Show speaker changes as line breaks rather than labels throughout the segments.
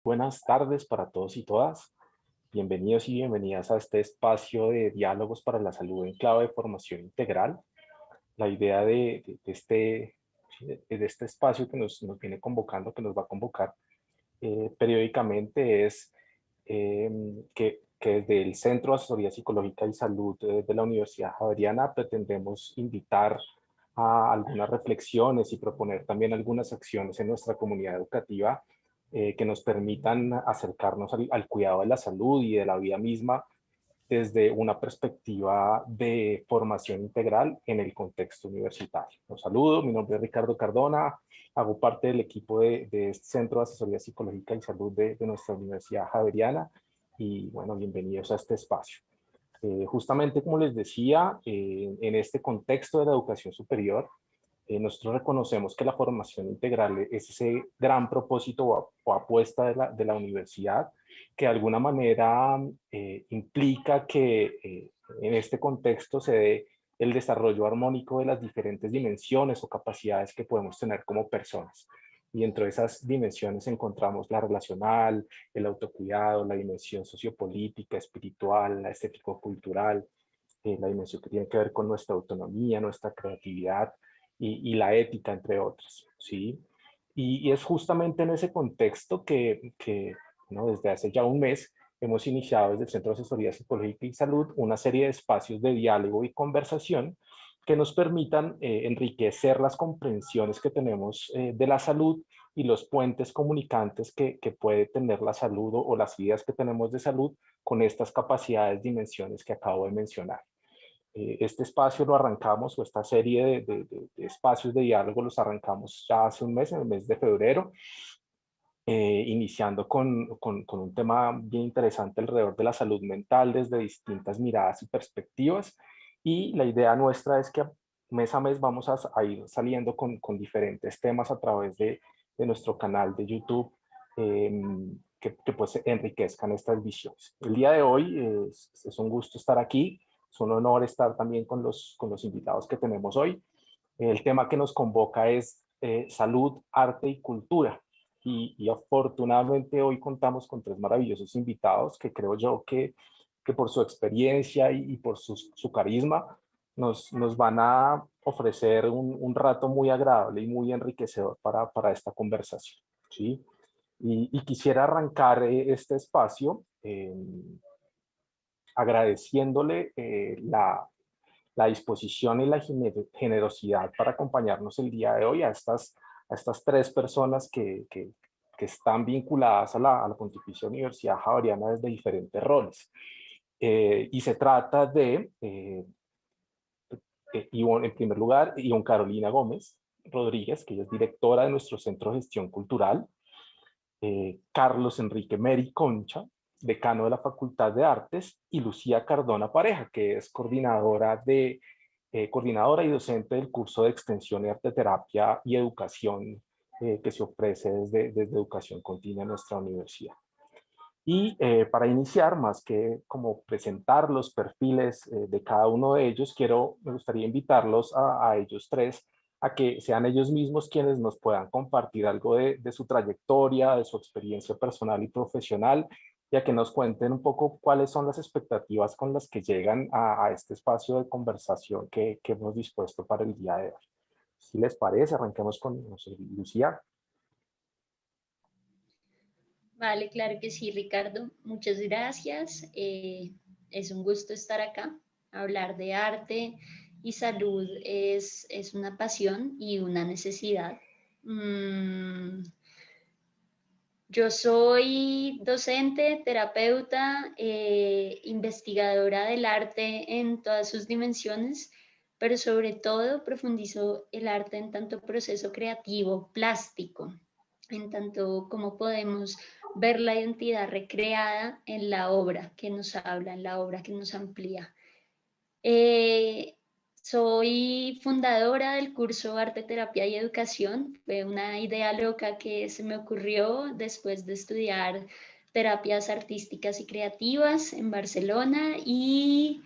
Buenas tardes para todos y todas. Bienvenidos y bienvenidas a este espacio de diálogos para la salud en clave de formación integral. La idea de este espacio que nos viene convocando, que nos va a convocar periódicamente es eh, que desde el Centro de Asesoría Psicológica y Salud de la Universidad Javeriana pretendemos invitar a algunas reflexiones y proponer también algunas acciones en nuestra comunidad educativa que nos permitan acercarnos al cuidado de la salud y de la vida misma desde una perspectiva de formación integral en el contexto universitario. Los saludo, mi nombre es Ricardo Cardona, hago parte del equipo de este Centro de Asesoría Psicológica y Salud de nuestra Universidad Javeriana y bueno, bienvenidos a este espacio. Justamente como les decía, en este contexto de la educación superior, nosotros reconocemos que la formación integral es ese gran propósito o apuesta de la universidad que de alguna manera implica que en este contexto se dé el desarrollo armónico de las diferentes dimensiones o capacidades que podemos tener como personas. Y dentro de esas dimensiones encontramos la relacional, el autocuidado, la dimensión sociopolítica, espiritual, la estético-cultural, la dimensión que tiene que ver con nuestra autonomía, nuestra creatividad y la ética, entre otras, ¿sí? Y es justamente en ese contexto que ¿no? Desde hace ya un mes hemos iniciado desde el Centro de Asesoría Psicológica y Salud una serie de espacios de diálogo y conversación que nos permitan enriquecer las comprensiones que tenemos de la salud y los puentes comunicantes que puede tener la salud o las ideas que tenemos de salud con estas capacidades, dimensiones que acabo de mencionar. Este espacio lo arrancamos, o esta serie de espacios de diálogo los arrancamos ya hace un mes, en el mes de febrero, iniciando con un tema bien interesante alrededor de la salud mental desde distintas miradas y perspectivas. Y la idea nuestra es que mes a mes vamos a ir saliendo con diferentes temas a través de nuestro canal de YouTube, que pues enriquezcan estas visiones. El día de hoy es un gusto estar aquí, es un honor estar también con los invitados que tenemos hoy. El tema que nos convoca es salud, arte y cultura. Y afortunadamente hoy contamos con tres maravillosos invitados que creo yo que por su experiencia y por su carisma nos van a ofrecer un rato muy agradable y muy enriquecedor para esta conversación, ¿sí? Y quisiera arrancar este espacio agradeciéndole la disposición y la generosidad para acompañarnos el día de hoy a estas tres personas que están vinculadas a la Pontificia Universidad Javeriana desde diferentes roles. Y se trata de, en primer lugar, Ivonne Carolina Gómez Rodríguez, que ella es directora de nuestro Centro de Gestión Cultural, Carlos Enrique Meri Concha, decano de la Facultad de Artes, y Lucía Cardona Pareja, que es coordinadora y docente del curso de extensión de arteterapia y educación que se ofrece desde Educación Continua en nuestra universidad. Y para iniciar, más que como presentar los perfiles de cada uno de ellos, me gustaría invitarlos a ellos tres a que sean ellos mismos quienes nos puedan compartir algo de su trayectoria, de su experiencia personal y profesional, y a que nos cuenten un poco cuáles son las expectativas con las que llegan a este espacio de conversación que hemos dispuesto para el día de hoy. Si les parece, arranquemos con, no sé, Lucía.
Vale, claro que sí, Ricardo. Muchas gracias. Es un gusto estar acá. Hablar de arte y salud es una pasión y una necesidad. Yo soy docente, terapeuta, investigadora del arte en todas sus dimensiones, pero sobre todo profundizo el arte en tanto proceso creativo, plástico, en tanto cómo podemos ver la identidad recreada en la obra que nos habla, en la obra que nos amplía. Eh, Soy fundadora del curso Arte, Terapia y Educación. Fue una idea loca que se me ocurrió después de estudiar terapias artísticas y creativas en Barcelona y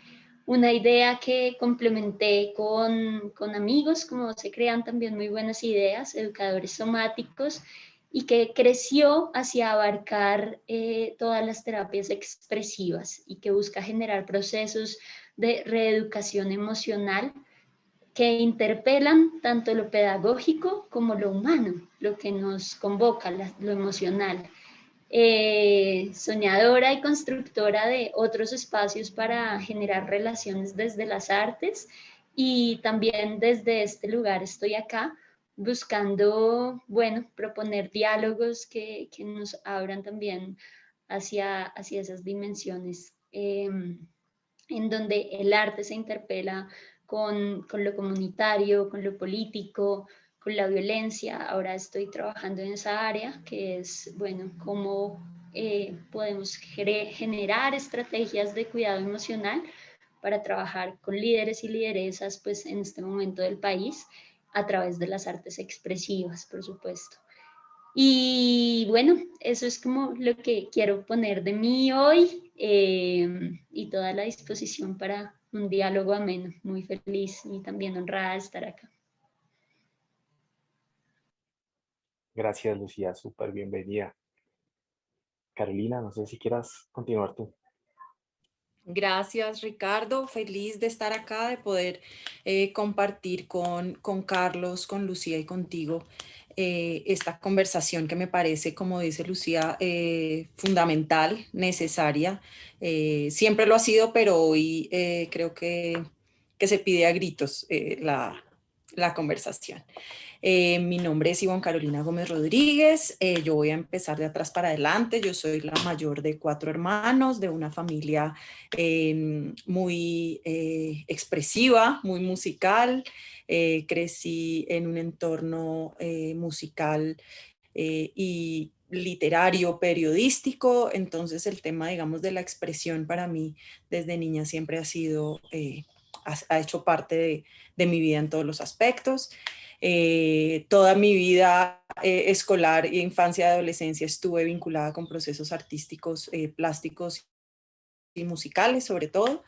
una idea que complementé con amigos, como se crean también muy buenas ideas, educadores somáticos, y que creció hacia abarcar todas las terapias expresivas y que busca generar procesos de reeducación emocional que interpelan tanto lo pedagógico como lo humano, lo que nos convoca, lo emocional. Soñadora y constructora de otros espacios para generar relaciones desde las artes, y también desde este lugar estoy acá buscando, bueno, proponer diálogos que nos abran también hacia esas dimensiones, en donde el arte se interpela con lo comunitario, con lo político, con la violencia. Ahora estoy trabajando en esa área, que es, bueno, cómo podemos generar estrategias de cuidado emocional para trabajar con líderes y lideresas, pues, en este momento del país, a través de las artes expresivas, por supuesto. Y bueno, eso es como lo que quiero poner de mí hoy, y toda la disposición para un diálogo ameno. Muy feliz y también honrada de estar acá.
Gracias, Lucía, súper bienvenida. Carolina, no sé si quieras continuar tú.
Gracias, Ricardo. Feliz de estar acá, de poder compartir con Carlos, con Lucía y contigo esta conversación que me parece, como dice Lucía, fundamental, necesaria. Siempre lo ha sido, pero hoy creo que se pide a gritos la conversación. Mi nombre es Ivonne Carolina Gómez Rodríguez. Yo voy a empezar de atrás para adelante. Yo soy la mayor de 4 hermanos, de una familia muy expresiva, muy musical. Crecí en un entorno musical y literario, periodístico. Entonces el tema, digamos, de la expresión para mí desde niña siempre ha sido, ha hecho parte de mi vida en todos los aspectos. Toda mi vida escolar, infancia y adolescencia estuve vinculada con procesos artísticos, plásticos y musicales sobre todo.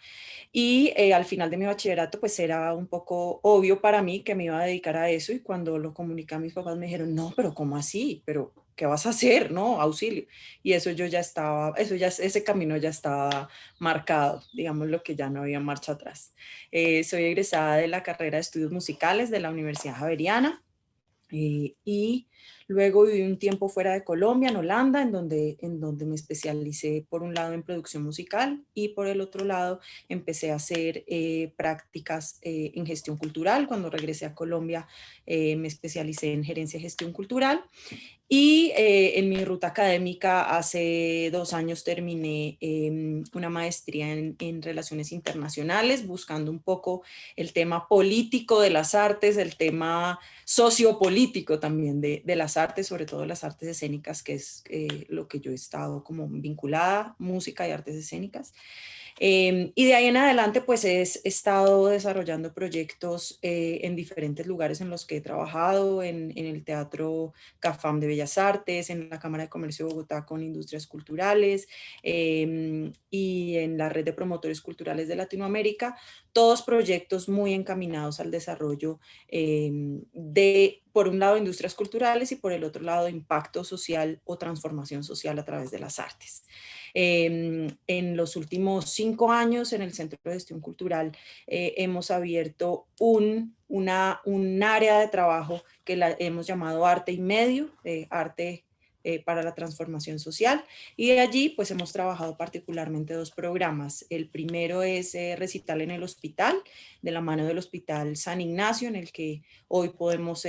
Y al final de mi bachillerato pues era un poco obvio para mí que me iba a dedicar a eso, y cuando lo comuniqué a mis papás me dijeron, no, pero ¿cómo así? ¿Pero qué vas a hacer? No, auxilio. Y eso yo ya estaba, ese camino ya estaba marcado, digamos, lo que ya no había marcha atrás. Soy egresada de la carrera de estudios musicales de la Universidad Javeriana. Y luego viví un tiempo fuera de Colombia, en Holanda, en donde me especialicé por un lado en producción musical y por el otro lado empecé a hacer prácticas en gestión cultural. Cuando regresé a Colombia me especialicé en gerencia de gestión cultural. Y en mi ruta académica hace 2 años terminé una maestría en relaciones internacionales, buscando un poco el tema político de las artes, el tema sociopolítico también de las artes, sobre todo las artes escénicas, que es lo que yo he estado como vinculada, música y artes escénicas. Y de ahí en adelante, pues he estado desarrollando proyectos en diferentes lugares en los que he trabajado, en el Teatro CAFAM de Bellas Artes, en la Cámara de Comercio de Bogotá con Industrias Culturales, y en la Red de Promotores Culturales de Latinoamérica, todos proyectos muy encaminados al desarrollo de, por un lado, industrias culturales y por el otro lado, impacto social o transformación social a través de las artes. En los últimos 5 años en el Centro de Gestión Cultural hemos abierto un área de trabajo que la hemos llamado Arte y Medio, arte para la transformación social, y de allí pues hemos trabajado particularmente 2 programas. El primero es Recital en el Hospital, de la mano del Hospital San Ignacio, en el que hoy podemos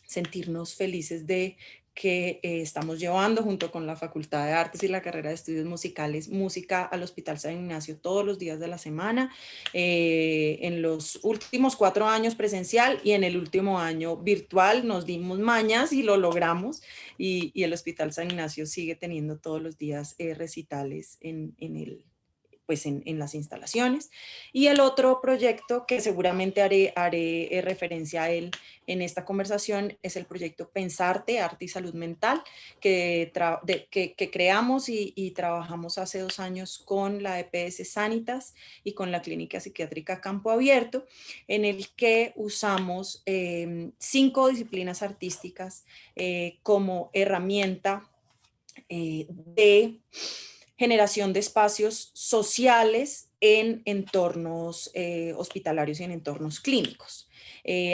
sentirnos felices de que estamos llevando junto con la Facultad de Artes y la carrera de Estudios Musicales música al Hospital San Ignacio todos los días de la semana, en los últimos 4 años presencial y en el último año virtual. Nos dimos mañas y lo logramos, y el Hospital San Ignacio sigue teniendo todos los días recitales pues en las instalaciones. Y el otro proyecto que seguramente haré referencia a él en esta conversación es el proyecto Pensarte, Arte y Salud Mental, que creamos y trabajamos hace 2 años con la EPS Sanitas y con la Clínica Psiquiátrica Campo Abierto, en el que usamos 5 disciplinas artísticas como herramienta de generación de espacios sociales en entornos hospitalarios y en entornos clínicos.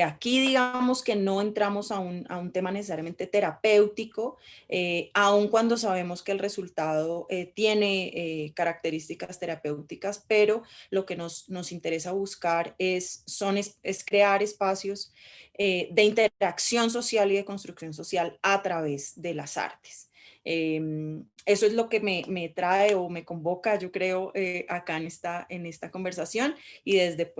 Aquí digamos que no entramos a un tema necesariamente terapéutico, aun cuando sabemos que el resultado tiene características terapéuticas, pero lo que nos interesa buscar es crear espacios de interacción social y de construcción social a través de las artes. Eso es lo que me trae o me convoca, yo creo, acá en esta conversación, y desde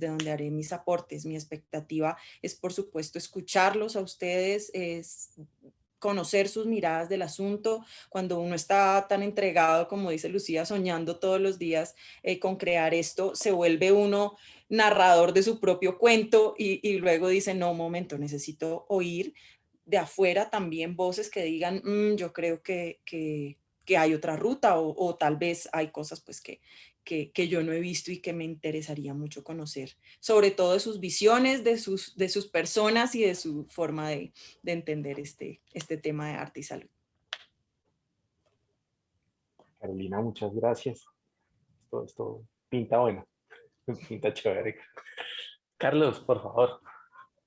donde haré mis aportes. Mi expectativa es, por supuesto, escucharlos a ustedes, es conocer sus miradas del asunto. Cuando uno está tan entregado, como dice Lucía, soñando todos los días con crear esto, se vuelve uno narrador de su propio cuento y luego dice, no, un momento, necesito oír de afuera también voces que digan, yo creo que hay otra ruta o tal vez hay cosas pues que yo no he visto y que me interesaría mucho conocer, sobre todo de sus visiones, de sus personas y de su forma de entender este tema de arte y salud.
Carolina, muchas gracias. Esto pinta bueno, pinta chévere. Carlos, por favor.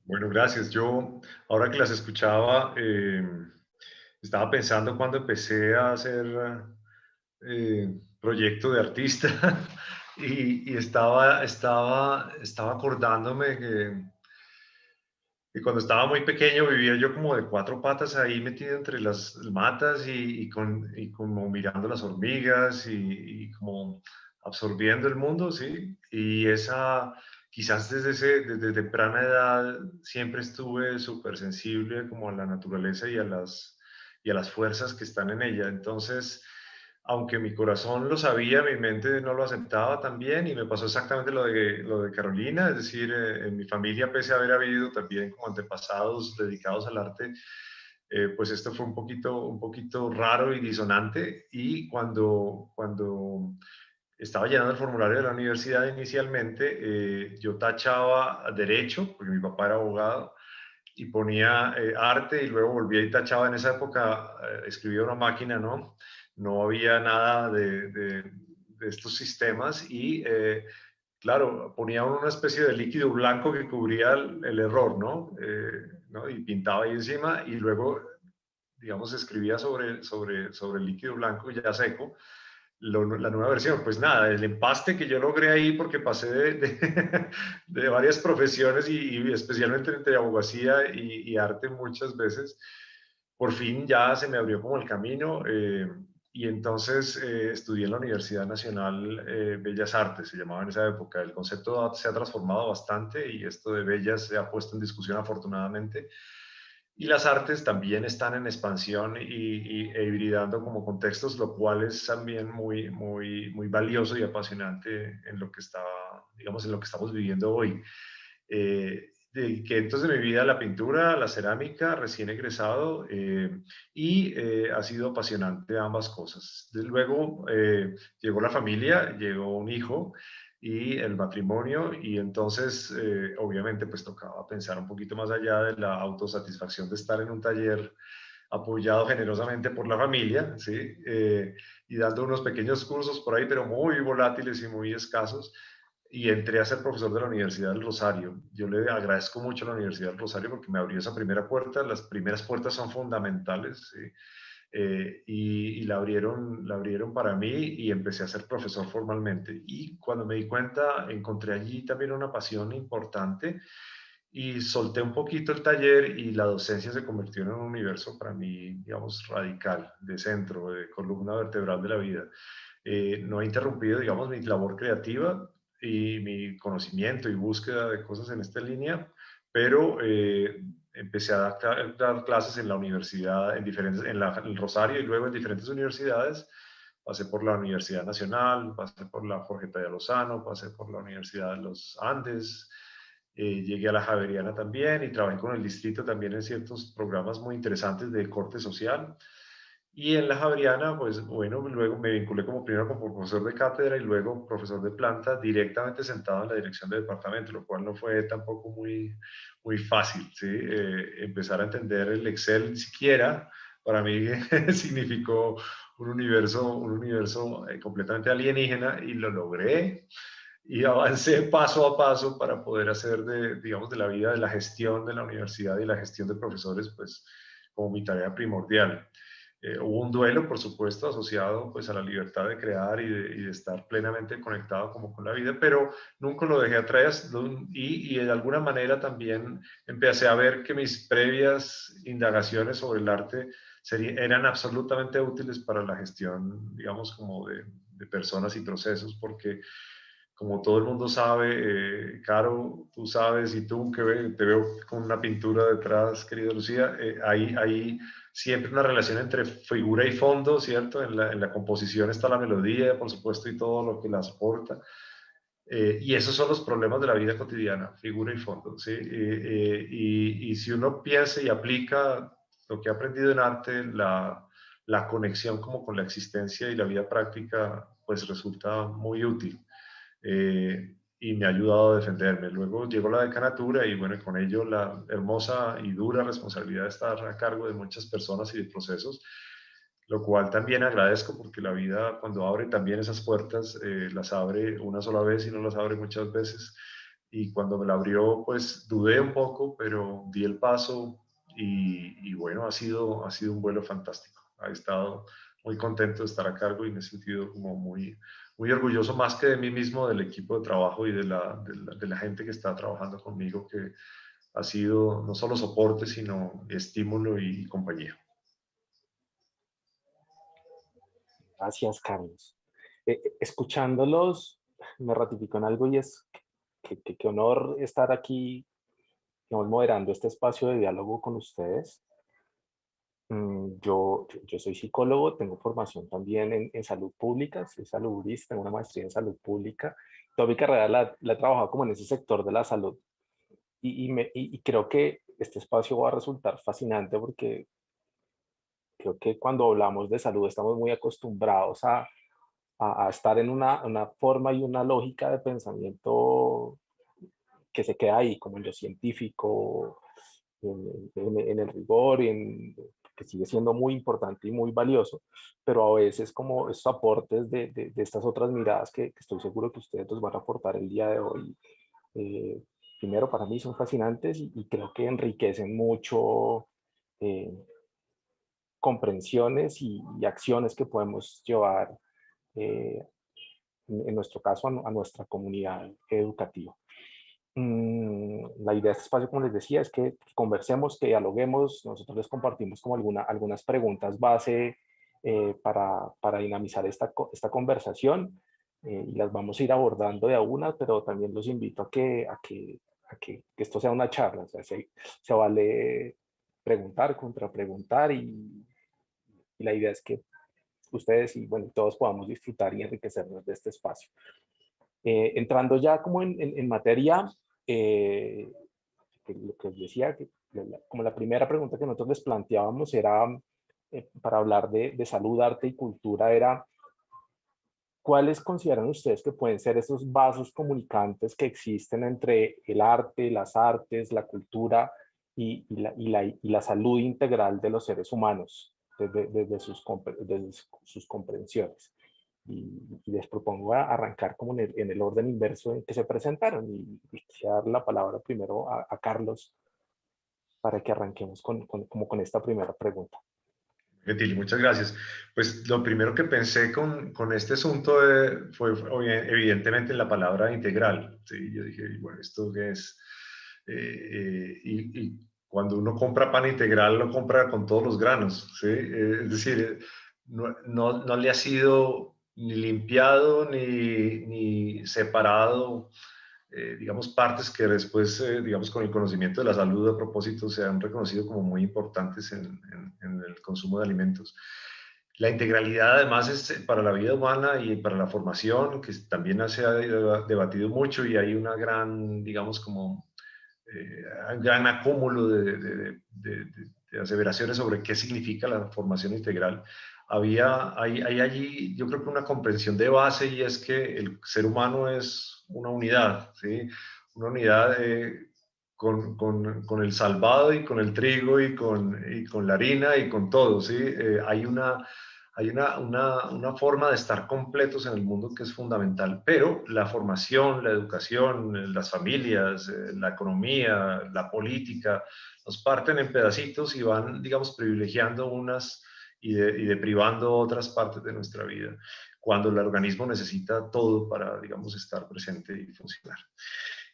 Bueno, gracias. Yo, ahora que las escuchaba, estaba pensando cuando empecé a hacer proyecto de artista y estaba acordándome que cuando estaba muy pequeño vivía yo como de 4 patas ahí metido entre las matas y como mirando las hormigas y como absorbiendo el mundo, ¿sí? Y quizás desde temprana edad siempre estuve súper sensible como a la naturaleza y a las fuerzas que están en ella. Entonces, aunque mi corazón lo sabía, mi mente no lo aceptaba también, y me pasó exactamente lo de Carolina, es decir, en mi familia, pese a haber habido también como antepasados dedicados al arte, pues esto fue un poquito raro y disonante, y cuando estaba llenando el formulario de la universidad inicialmente, yo tachaba derecho, porque mi papá era abogado, y ponía arte, y luego volvía y tachaba. En esa época escribía una máquina, ¿no? No había nada de estos sistemas y, claro, ponía una especie de líquido blanco que cubría el error, ¿no? Y pintaba ahí encima y luego, digamos, escribía sobre el líquido blanco ya seco. La nueva versión, pues nada, el empaste que yo logré ahí, porque pasé de varias profesiones y especialmente entre abogacía y arte muchas veces, por fin ya se me abrió como el camino, y entonces estudié en la Universidad Nacional Bellas Artes, se llamaba en esa época. El concepto se ha transformado bastante y esto de bellas se ha puesto en discusión afortunadamente. Y las artes también están en expansión e hibridando como contextos, lo cual es también muy valioso y apasionante en lo que digamos, en lo que estamos viviendo hoy. Que entonces de mi vida la pintura, la cerámica, recién egresado, ha sido apasionante ambas cosas. Luego llegó la familia, llegó un hijo y el matrimonio, y entonces obviamente pues tocaba pensar un poquito más allá de la autosatisfacción de estar en un taller apoyado generosamente por la familia, ¿sí? Y dando unos pequeños cursos por ahí, pero muy volátiles y muy escasos, y entré a ser profesor de la Universidad del Rosario. Yo le agradezco mucho a la Universidad del Rosario porque me abrió esa primera puerta. Las primeras puertas son fundamentales, ¿sí? Y la abrieron para mí, y empecé a ser profesor formalmente. Y cuando me di cuenta, encontré allí también una pasión importante, y solté un poquito el taller, y la docencia se convirtió en un universo para mí, digamos, radical, de centro, de columna vertebral de la vida. No ha interrumpido, digamos, mi labor creativa y mi conocimiento y búsqueda de cosas en esta línea, pero empecé a dar clases en la universidad, en el Rosario, y luego en diferentes universidades, pasé por la Universidad Nacional, pasé por la Jorge Tadeo Lozano, pasé por la Universidad de los Andes, llegué a la Javeriana también y trabajé con el distrito también en ciertos programas muy interesantes de corte social. Y en la Javeriana, pues bueno, luego me vinculé primero como profesor de cátedra y luego profesor de planta, directamente sentado en la dirección del departamento, lo cual no fue tampoco muy fácil, ¿sí? Empezar a entender el Excel siquiera, para mí significó un universo completamente alienígena y lo logré. Y avancé paso a paso para poder hacer digamos, de la vida de la gestión de la universidad y la gestión de profesores, pues, como mi tarea primordial. Hubo un duelo, por supuesto, asociado pues a la libertad de crear y de estar plenamente conectado como con la vida, pero nunca lo dejé atrás y de alguna manera también empecé a ver que mis previas indagaciones sobre el arte eran absolutamente útiles para la gestión, digamos, como de personas y procesos, porque como todo el mundo sabe, Caro, tú sabes, y tú que te veo con una pintura detrás, querida Lucía, hay siempre una relación entre figura y fondo, ¿cierto? En la composición está la melodía, por supuesto, y todo lo que la soporta. Y esos son los problemas de la vida cotidiana, figura y fondo, ¿sí? Y si uno piensa y aplica lo que ha aprendido en arte, la conexión como con la existencia y la vida práctica, pues resulta muy útil. Y me ha ayudado a defenderme. Luego llegó la decanatura y bueno, con ello la hermosa y dura responsabilidad de estar a cargo de muchas personas y de procesos, lo cual también agradezco porque la vida cuando abre también esas puertas, las abre una sola vez y no las abre muchas veces. Y cuando me la abrió, pues dudé un poco, pero di el paso y bueno, ha sido un vuelo fantástico. He estado muy contento de estar a cargo y me he sentido como muy orgulloso más que de mí mismo, del equipo de trabajo y de la gente que está trabajando conmigo, que ha sido no solo soporte, sino estímulo y compañía.
Gracias, Carlos. Escuchándolos, me ratificó en algo y es que honor estar aquí, digamos, moderando este espacio de diálogo con ustedes. Yo soy psicólogo, tengo formación también en salud pública, soy saludista, tengo una maestría en salud pública. Toda mi carrera la he trabajado como en ese sector de la salud. Y creo que este espacio va a resultar fascinante porque creo que cuando hablamos de salud estamos muy acostumbrados a estar en una forma y una lógica de pensamiento que se queda ahí, como en lo científico, en el rigor, que sigue siendo muy importante y muy valioso, pero a veces como esos aportes de estas otras miradas que estoy seguro que ustedes nos van a aportar el día de hoy, eh, primero para mí son fascinantes y creo que enriquecen mucho eh, comprensiones y acciones que podemos llevar, en nuestro caso, a nuestra comunidad educativa. La idea de este espacio, como les decía, es que conversemos, que dialoguemos, nosotros les compartimos como algunas preguntas base para dinamizar esta conversación, y las vamos a ir abordando de a una, pero también los invito a que esto sea una charla, o sea, se vale preguntar, contrapreguntar y la idea es que ustedes y bueno, todos podamos disfrutar y enriquecernos de este espacio. Entrando ya como en materia, lo que les decía, como la primera pregunta que nosotros les planteábamos era, para hablar de salud, arte y cultura, era ¿cuáles consideran ustedes que pueden ser esos vasos comunicantes que existen entre el arte, las artes, la cultura y la salud integral de los seres humanos desde sus comprensiones? Y les propongo arrancar como en el orden inverso en que se presentaron y quisiera dar la palabra primero a Carlos para que arranquemos como con esta primera pregunta.
Gentil, muchas gracias. Pues lo primero que pensé con este asunto fue evidentemente en la palabra integral. ¿Sí? Yo dije, bueno, ¿esto qué es? Y cuando uno compra pan integral, lo compra con todos los granos. ¿Sí? Es decir, no le ha sido ni limpiado ni separado, digamos, partes que después, digamos, con el conocimiento de la salud a propósito, se han reconocido como muy importantes en el consumo de alimentos. La integralidad además es para la vida humana y para la formación, que también se ha debatido mucho y hay una gran, digamos, como un gran acúmulo de aseveraciones sobre qué significa la formación integral. Hay allí, yo creo que una comprensión de base, y es que el ser humano es una unidad, ¿sí? Una unidad con el salvado y con el trigo y con la harina y con todo, ¿sí? Hay una forma de estar completos en el mundo que es fundamental, pero la formación, la educación, las familias, la economía, la política, nos parten en pedacitos y van, digamos, privilegiando unas y deprivando otras partes de nuestra vida, cuando el organismo necesita todo para, digamos, estar presente y funcionar.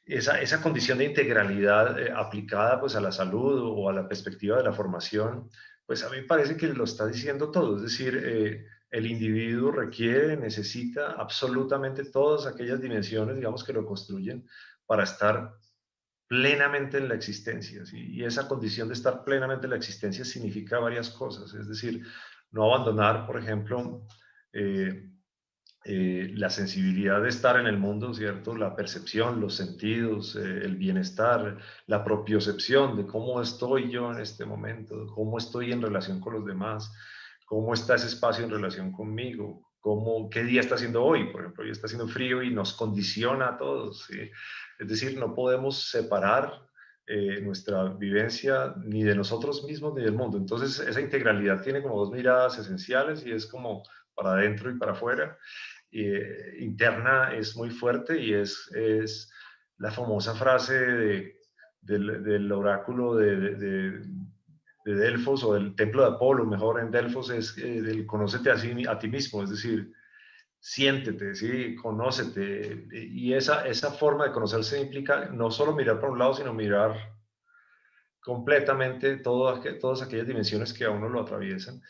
Esa condición de integralidad aplicada pues a la salud o a la perspectiva de la formación, pues a mí me parece que lo está diciendo todo, es decir, el individuo requiere, necesita absolutamente todas aquellas dimensiones, digamos, que lo construyen para estar plenamente en la existencia, ¿sí? Y esa condición de estar plenamente en la existencia significa varias cosas, es decir, no abandonar, por ejemplo, eh, la sensibilidad de estar en el mundo, ¿cierto? La percepción, los sentidos, el bienestar, la propiocepción de cómo estoy yo en este momento, cómo estoy en relación con los demás, cómo está ese espacio en relación conmigo, qué día está haciendo hoy, por ejemplo, hoy está haciendo frío y nos condiciona a todos, ¿sí? Es decir, no podemos separar nuestra vivencia ni de nosotros mismos ni del mundo. Entonces, esa integralidad tiene como dos miradas esenciales y es como para adentro y para afuera. Interna es muy fuerte y es la famosa frase del oráculo de Delfos o del templo de Apolo, mejor en Delfos, es del conócete a ti mismo, es decir, siéntete, ¿sí? Conócete. Y esa forma de conocerse implica no solo mirar para un lado, sino mirar completamente todas aquellas dimensiones que a uno lo atraviesan.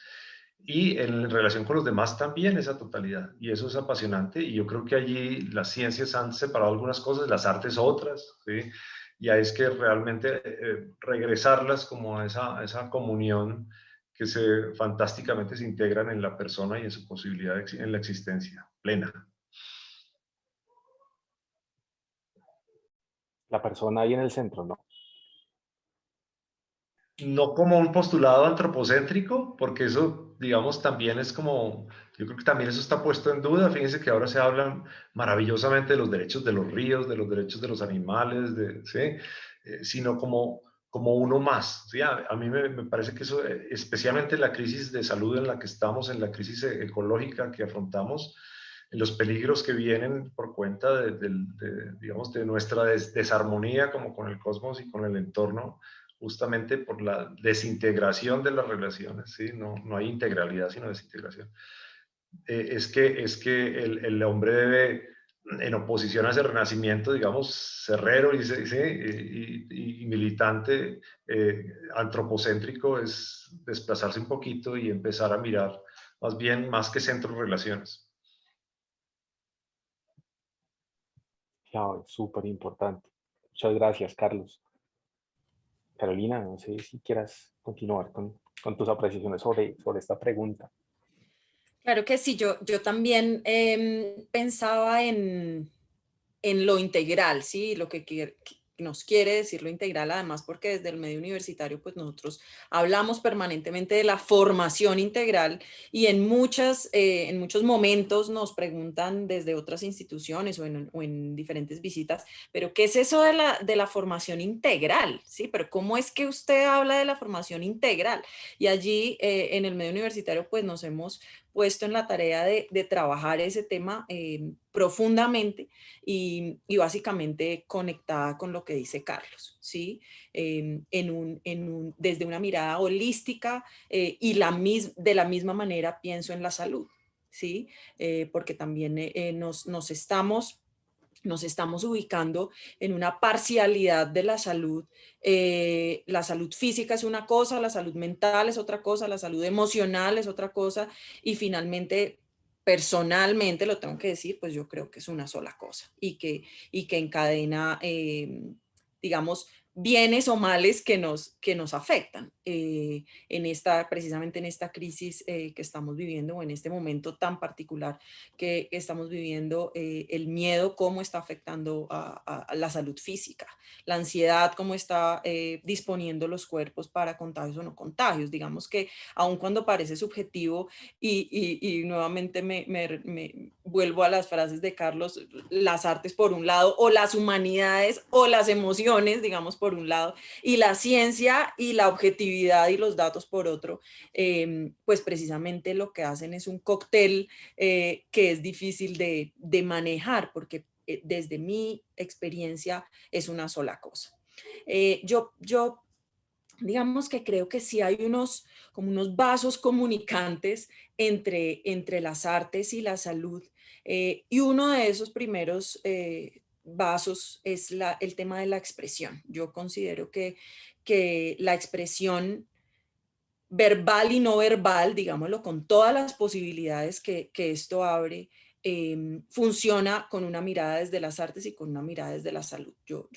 Y en relación con los demás también esa totalidad. Y eso es apasionante. Y yo creo que allí las ciencias han separado algunas cosas, las artes otras, ¿sí? Ya es que realmente regresarlas como a esa comunión que fantásticamente se integran en la persona y en su posibilidad en la existencia plena.
La persona ahí en el centro, ¿no?
No como un postulado antropocéntrico, porque eso, digamos, también es como, yo creo que también eso está puesto en duda. Fíjense que ahora se hablan maravillosamente de los derechos de los ríos, de los derechos de los animales, ¿sí? Sino como uno más, ¿sí? A mí me parece que eso, especialmente en la crisis de salud en la que estamos, en la crisis ecológica que afrontamos, en los peligros que vienen por cuenta digamos, de nuestra desarmonía como con el cosmos y con el entorno, justamente por la desintegración de las relaciones, ¿sí? No hay integralidad, sino desintegración. Es que el hombre debe, en oposición a ese renacimiento, digamos, cerrero y militante, antropocéntrico, es desplazarse un poquito y empezar a mirar más bien, más que centros, relaciones.
Claro, es súper importante. Muchas gracias, Carlos. Carolina, no sé si quieras continuar con tus apreciaciones sobre esta pregunta.
Claro que sí, yo también pensaba en lo integral, ¿sí? Lo que nos quiere decir lo integral, además porque desde el medio universitario pues nosotros hablamos permanentemente de la formación integral y en muchos momentos nos preguntan desde otras instituciones o en diferentes visitas, pero ¿qué es eso de la formación integral? ¿Sí? Pero ¿cómo es que usted habla de la formación integral? Y allí en el medio universitario pues nos hemos puesto en la tarea de trabajar ese tema profundamente y básicamente conectada con lo que dice Carlos, ¿sí? Desde una mirada holística y de la misma manera pienso en la salud, ¿sí? Porque también nos estamos ubicando en una parcialidad de la salud física es una cosa, la salud mental es otra cosa, la salud emocional es otra cosa y finalmente, personalmente, lo tengo que decir, pues yo creo que es una sola cosa y que encadena, digamos, bienes o males que nos afectan precisamente en esta crisis que estamos viviendo, o en este momento tan particular que estamos viviendo. El miedo, cómo está afectando a la salud física, la ansiedad, cómo está disponiendo los cuerpos para contagios o no contagios. Digamos que aun cuando parece subjetivo, y nuevamente me vuelvo a las frases de Carlos, las artes por un lado, o las humanidades o las emociones, digamos, por un lado, y la ciencia y la objetividad y los datos por otro, pues precisamente lo que hacen es un cóctel que es difícil de manejar, porque desde mi experiencia es una sola cosa. Yo digamos que creo que sí hay como unos vasos comunicantes entre las artes y la salud, y uno de esos primeros vasos es el tema de la expresión. Yo considero que la expresión verbal y no verbal, digámoslo, con todas las posibilidades que esto abre, funciona con una mirada desde las artes y con una mirada desde la salud. Yo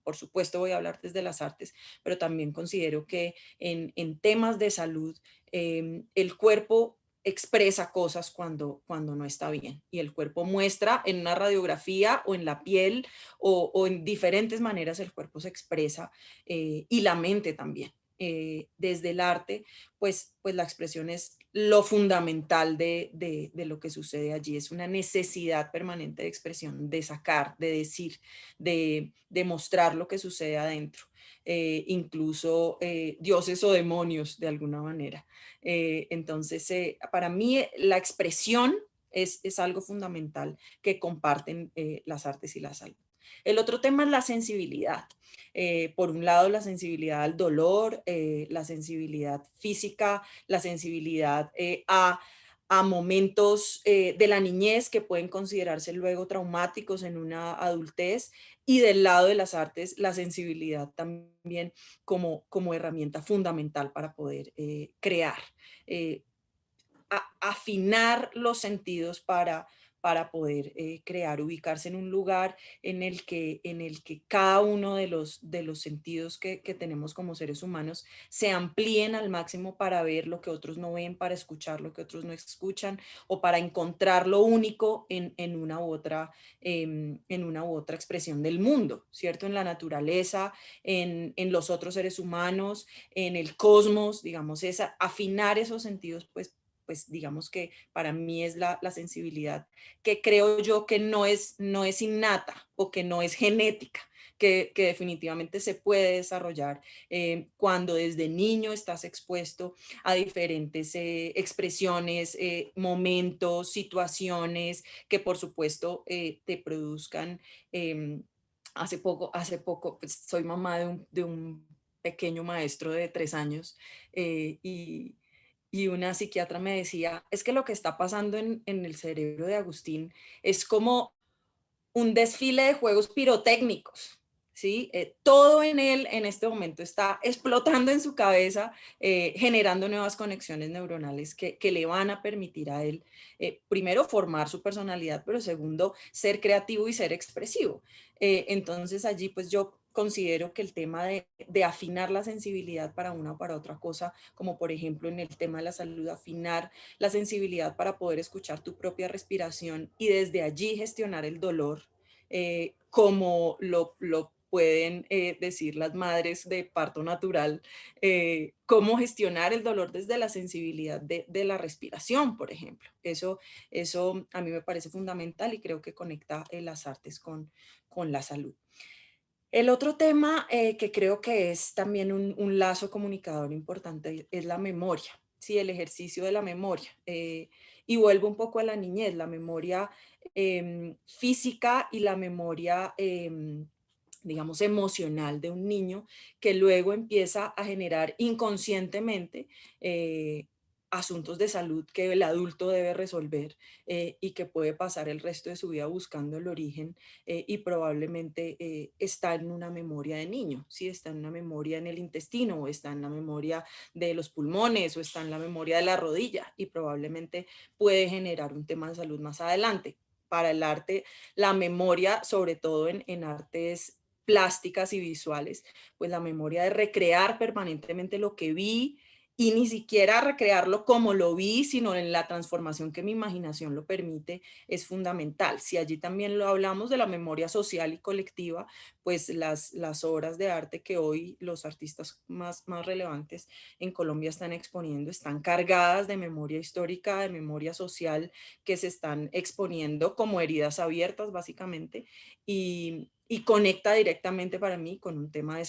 por supuesto, voy a hablar desde las artes, pero también considero que en temas de salud, el cuerpo expresa cosas cuando no está bien, y el cuerpo muestra en una radiografía o en la piel, o en diferentes maneras el cuerpo se expresa, y la mente también. Desde el arte, pues la expresión es lo fundamental de lo que sucede allí. Es una necesidad permanente de expresión, de sacar, de decir, de mostrar lo que sucede adentro. Incluso dioses o demonios de alguna manera. Entonces, para mí la expresión es algo fundamental que comparten las artes y la salud. El otro tema es la sensibilidad. Por un lado, la sensibilidad al dolor, la sensibilidad física, la sensibilidad a momentos de la niñez que pueden considerarse luego traumáticos en una adultez, y del lado de las artes, la sensibilidad también como herramienta fundamental para poder crear. Eh, Afinar los sentidos para poder crear, ubicarse en un lugar en el que cada uno de los sentidos que tenemos como seres humanos se amplíen al máximo, para ver lo que otros no ven, para escuchar lo que otros no escuchan, o para encontrar lo único en una u otra expresión del mundo, ¿cierto? En la naturaleza, en los otros seres humanos, en el cosmos, digamos, afinar esos sentidos, pues digamos que para mí es la sensibilidad, que creo yo que no es innata, o que no es genética, que definitivamente se puede desarrollar cuando desde niño estás expuesto a diferentes expresiones, momentos, situaciones que por supuesto te produzcan. Hace poco, pues, soy mamá de un pequeño maestro de 3 años, y una psiquiatra me decía, es que lo que está pasando en el cerebro de Agustín es como un desfile de juegos pirotécnicos, ¿sí? Todo en él en este momento está explotando en su cabeza, generando nuevas conexiones neuronales que le van a permitir a él, primero, formar su personalidad, pero segundo, ser creativo y ser expresivo. Entonces allí pues yo considero que el tema de afinar la sensibilidad para una o para otra cosa, como por ejemplo en el tema de la salud, afinar la sensibilidad para poder escuchar tu propia respiración y desde allí gestionar el dolor, como lo pueden decir las madres de parto natural, cómo gestionar el dolor desde la sensibilidad de la respiración, por ejemplo. Eso a mí me parece fundamental, y creo que conecta las artes con la salud. El otro tema que creo que es también un lazo comunicador importante es la memoria, ¿sí? El ejercicio de la memoria. Y vuelvo un poco a la niñez, la memoria física y la memoria, digamos, emocional de un niño, que luego empieza a generar inconscientemente asuntos de salud que el adulto debe resolver, y que puede pasar el resto de su vida buscando el origen, y probablemente está en una memoria de niño, ¿sí? Está en una memoria en el intestino, o está en la memoria de los pulmones, o está en la memoria de la rodilla, y probablemente puede generar un tema de salud más adelante. Para el arte, la memoria, sobre todo en artes plásticas y visuales, pues la memoria de recrear permanentemente lo que vi, y ni siquiera recrearlo como lo vi, sino en la transformación que mi imaginación lo permite, es fundamental. Si allí también lo hablamos de la memoria social y colectiva, pues las obras de arte que hoy los artistas más relevantes en Colombia están exponiendo están cargadas de memoria histórica, de memoria social, que se están exponiendo como heridas abiertas básicamente, y conecta directamente para mí con un tema de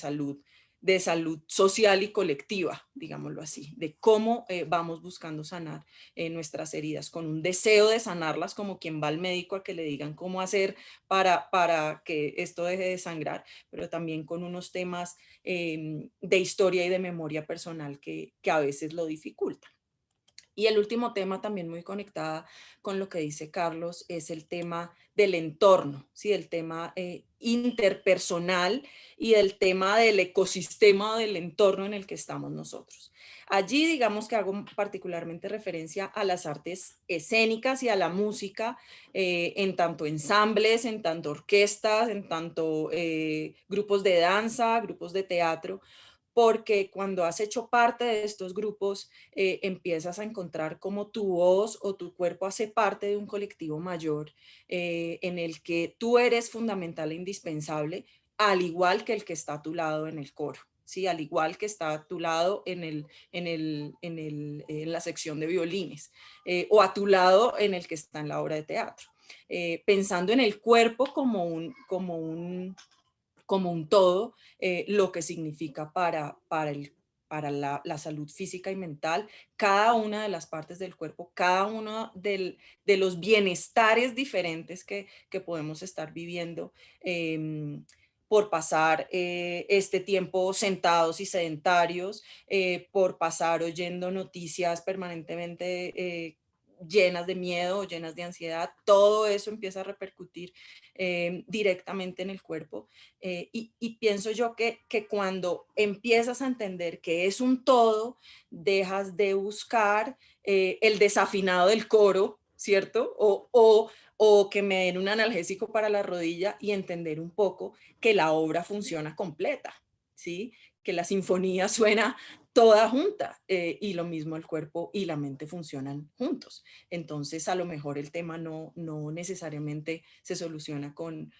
salud social y colectiva, digámoslo así, de cómo vamos buscando sanar nuestras heridas, con un deseo de sanarlas, como quien va al médico a que le digan cómo hacer para que esto deje de sangrar, pero también con unos temas de historia y de memoria personal que a veces lo dificultan. Y el último tema, también muy conectada con lo que dice Carlos, es el tema del entorno, ¿sí? El tema interpersonal y el tema del ecosistema del entorno en el que estamos nosotros. Allí digamos que hago particularmente referencia a las artes escénicas y a la música, en tanto ensambles, en tanto orquestas, en tanto grupos de danza, grupos de teatro, porque cuando has hecho parte de estos grupos, empiezas a encontrar cómo tu voz o tu cuerpo hace parte de un colectivo mayor, en el que tú eres fundamental e indispensable, al igual que el que está a tu lado en el coro. Sí, al igual que está a tu lado en la sección de violines, o a tu lado en el que está en la obra de teatro. Pensando en el cuerpo como un todo, lo que significa para la salud física y mental, cada una de las partes del cuerpo, cada uno de los bienestares diferentes que podemos estar viviendo, por pasar este tiempo sentados y sedentarios, por pasar oyendo noticias permanentemente llenas de miedo, llenas de ansiedad. Todo eso empieza a repercutir directamente en el cuerpo. Y pienso yo que cuando empiezas a entender que es un todo, dejas de buscar el desafinado del coro, ¿cierto? O que me den un analgésico para la rodilla, y entender un poco que la obra funciona completa, ¿sí? Que la sinfonía suena toda junta, y lo mismo el cuerpo y la mente funcionan juntos. Entonces a lo mejor el tema no necesariamente se soluciona con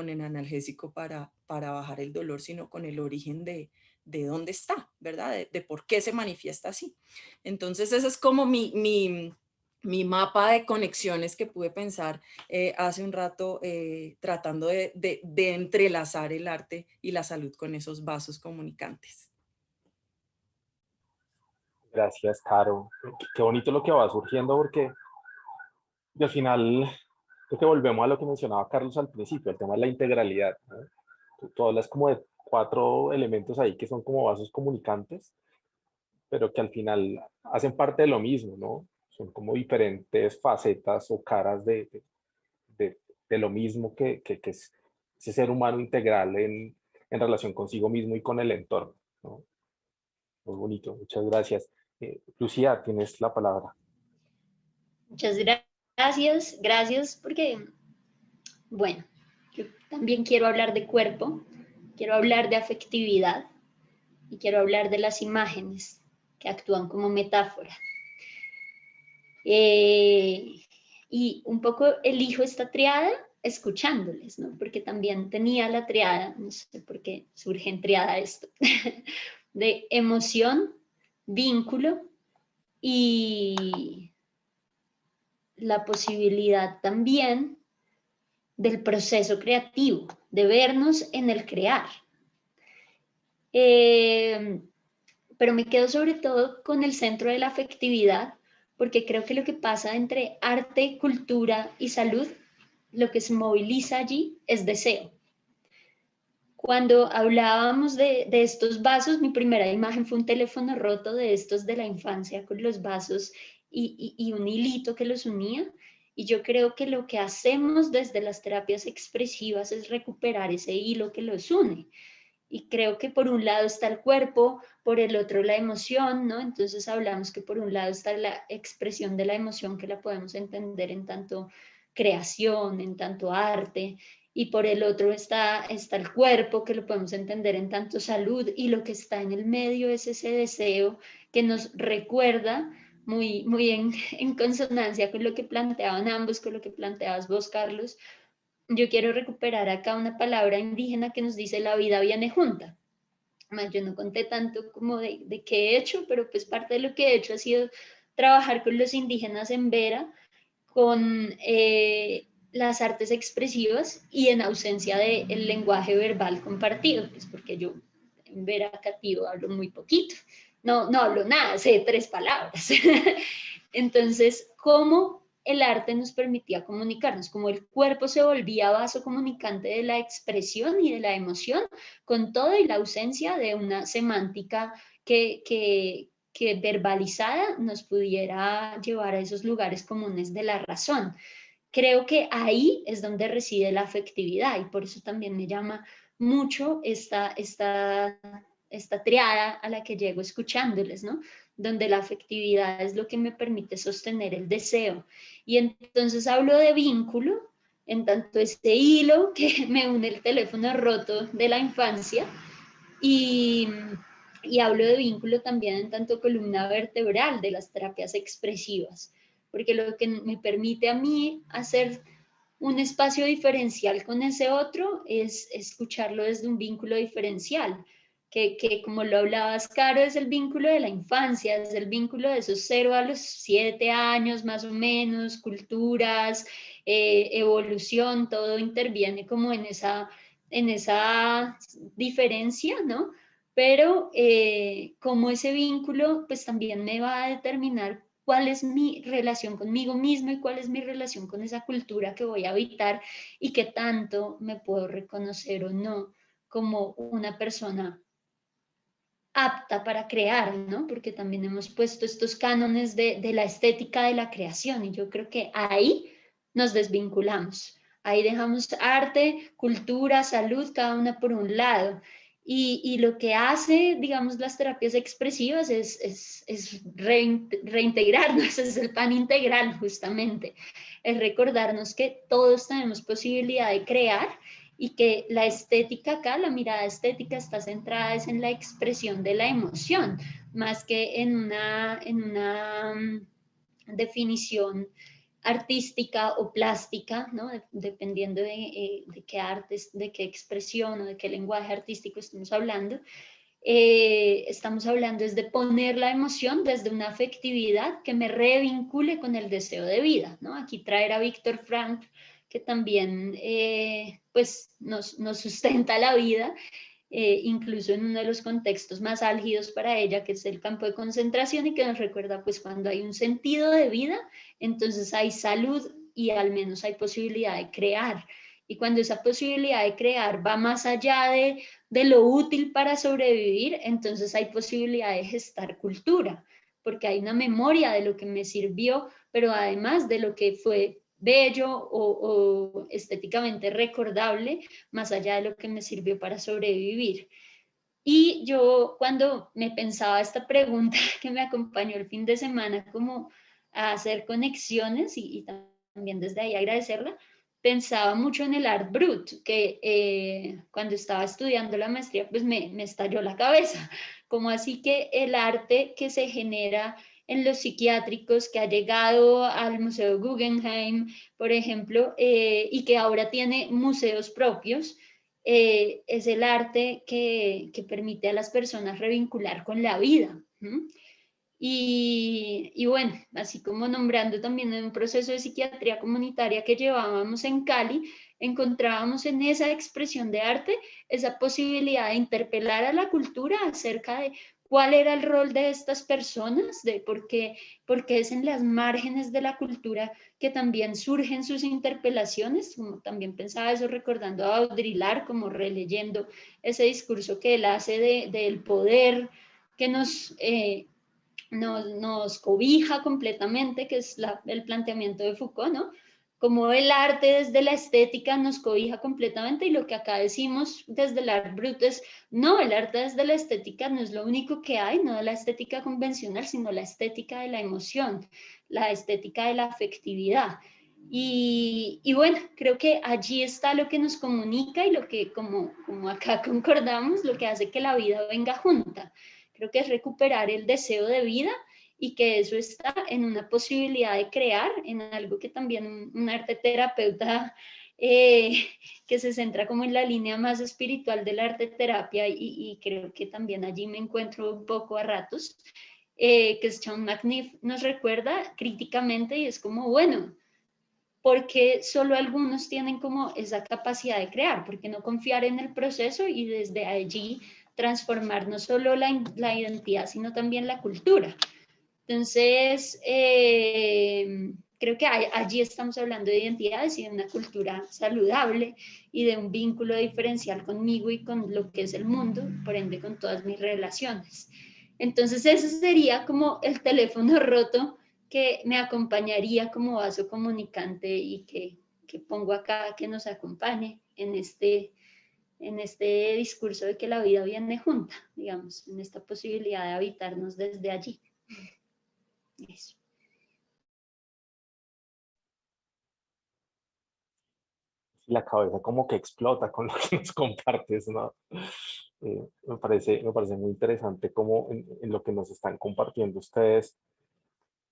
el analgésico para bajar el dolor, sino con el origen de dónde está, ¿verdad? De por qué se manifiesta así. Entonces ese es como mi mapa de conexiones que pude pensar hace un rato, tratando de entrelazar el arte y la salud con esos vasos comunicantes.
Gracias, Caro. Qué bonito lo que va surgiendo, porque y al final creo que volvemos a lo que mencionaba Carlos al principio, el tema de la integralidad, ¿no? Tú hablas como de 4 elementos ahí que son como vasos comunicantes, pero que al final hacen parte de lo mismo, ¿no? Son como diferentes facetas o caras de lo mismo que es ese ser humano integral en relación consigo mismo y con el entorno, ¿no? Muy bonito, muchas gracias. Lucía, tienes la palabra.
Muchas gracias porque, bueno, yo también quiero hablar de cuerpo, quiero hablar de afectividad y quiero hablar de las imágenes que actúan como metáfora. Y un poco elijo esta triada escuchándoles, ¿no? Porque también tenía la triada, no sé por qué surge en triada esto, de emoción, vínculo y la posibilidad también del proceso creativo, de vernos en el crear. Pero me quedo sobre todo con el centro de la afectividad, porque creo que lo que pasa entre arte, cultura y salud, lo que se moviliza allí es deseo. Cuando hablábamos de estos vasos, mi primera imagen fue un teléfono roto de estos de la infancia con los vasos y un hilito que los unía. Y yo creo que lo que hacemos desde las terapias expresivas es recuperar ese hilo que los une. Y creo que por un lado está el cuerpo, por el otro la emoción, ¿no? Entonces hablamos que por un lado está la expresión de la emoción, que la podemos entender en tanto creación, en tanto arte, y por el otro está el cuerpo, que lo podemos entender en tanto salud, y lo que está en el medio es ese deseo que nos recuerda muy en consonancia con lo que planteaban ambos, con lo que planteabas vos, Carlos. Yo quiero recuperar acá una palabra indígena que nos dice la vida viene junta. Yo no conté tanto como de qué he hecho, pero pues parte de lo que he hecho ha sido trabajar con los indígenas en Vera, con las artes expresivas y en ausencia del lenguaje verbal compartido, pues porque yo en Vera Cativo hablo muy poquito, no hablo nada, sé 3 palabras. Entonces, ¿cómo el arte nos permitía comunicarnos? Como el cuerpo se volvía vaso comunicante de la expresión y de la emoción, con todo y la ausencia de una semántica que verbalizada nos pudiera llevar a esos lugares comunes de la razón. Creo que ahí es donde reside la afectividad y por eso también me llama mucho esta triada a la que llego escuchándoles, ¿no? Donde la afectividad es lo que me permite sostener el deseo. Y entonces hablo de vínculo, en tanto este hilo que me une el teléfono roto de la infancia, y hablo de vínculo también en tanto columna vertebral de las terapias expresivas, porque lo que me permite a mí hacer un espacio diferencial con ese otro es escucharlo desde un vínculo diferencial, que como lo hablabas, Caro, es el vínculo de la infancia, es el vínculo de esos 0 a los 7 años más o menos, culturas, evolución, todo interviene como en esa diferencia, ¿no? Pero como ese vínculo, pues también me va a determinar cuál es mi relación conmigo mismo y cuál es mi relación con esa cultura que voy a habitar y qué tanto me puedo reconocer o no como una persona apta para crear, ¿no? Porque también hemos puesto estos cánones de la estética de la creación y yo creo que ahí nos desvinculamos. Ahí dejamos arte, cultura, salud, cada una por un lado. Y lo que hace, digamos, las terapias expresivas es reintegrarnos, es el pan integral justamente, es recordarnos que todos tenemos posibilidad de crear y que la estética acá, la mirada estética está centrada es en la expresión de la emoción, más que en una definición artística o plástica, ¿no? Dependiendo de qué artes, de qué expresión o de qué lenguaje artístico estamos hablando. Estamos hablando es de poner la emoción desde una afectividad que me revincule con el deseo de vida, ¿no? Aquí traer a Víctor Frank, que también pues nos sustenta la vida, incluso en uno de los contextos más álgidos para ella, que es el campo de concentración y que nos recuerda pues cuando hay un sentido de vida, entonces hay salud y al menos hay posibilidad de crear. Y cuando esa posibilidad de crear va más allá de lo útil para sobrevivir, entonces hay posibilidad de gestar cultura, porque hay una memoria de lo que me sirvió, pero además de lo que fue bello o estéticamente recordable, más allá de lo que me sirvió para sobrevivir. Y yo cuando me pensaba esta pregunta que me acompañó el fin de semana, como a hacer conexiones y también desde ahí agradecerla, pensaba mucho en el art brut, que cuando estaba estudiando la maestría, pues me estalló la cabeza. Como así que el arte que se genera en los psiquiátricos, que ha llegado al Museo Guggenheim, por ejemplo, y que ahora tiene museos propios, es el arte que permite a las personas revincular con la vida. Y bueno, así como nombrando también en un proceso de psiquiatría comunitaria que llevábamos en Cali, encontrábamos en esa expresión de arte esa posibilidad de interpelar a la cultura acerca de cuál era el rol de estas personas, de por qué es en las márgenes de la cultura que también surgen sus interpelaciones, como también pensaba eso recordando a Baudrillard, como releyendo ese discurso que él hace del poder que nos cobija completamente, que es el planteamiento de Foucault, ¿no? Como el arte desde la estética nos cobija completamente y lo que acá decimos desde el art brut es, no, el arte desde la estética no es lo único que hay, no la estética convencional, sino la estética de la emoción, la estética de la afectividad. Y bueno, creo que allí está lo que nos comunica y lo que, como acá concordamos, lo que hace que la vida venga junta. Creo que es recuperar el deseo de vida y que eso está en una posibilidad de crear, en algo que también un arte terapeuta que se centra como en la línea más espiritual del arte terapia y creo que también allí me encuentro un poco a ratos, que es Sean McNiff nos recuerda críticamente y es como, bueno, porque solo algunos tienen como esa capacidad de crear, porque no confiar en el proceso y desde allí transformar no solo la identidad, sino también la cultura. Entonces, creo que allí estamos hablando de identidades y de una cultura saludable y de un vínculo diferencial conmigo y con lo que es el mundo, por ende con todas mis relaciones. Entonces, ese sería como el teléfono roto que me acompañaría como vaso comunicante y que pongo acá que nos acompañe en este discurso de que la vida viene junta, digamos, en esta posibilidad de habitarnos desde allí. Eso.
La cabeza como que explota con lo que nos compartes, ¿no? Me parece muy interesante cómo en lo que nos están compartiendo ustedes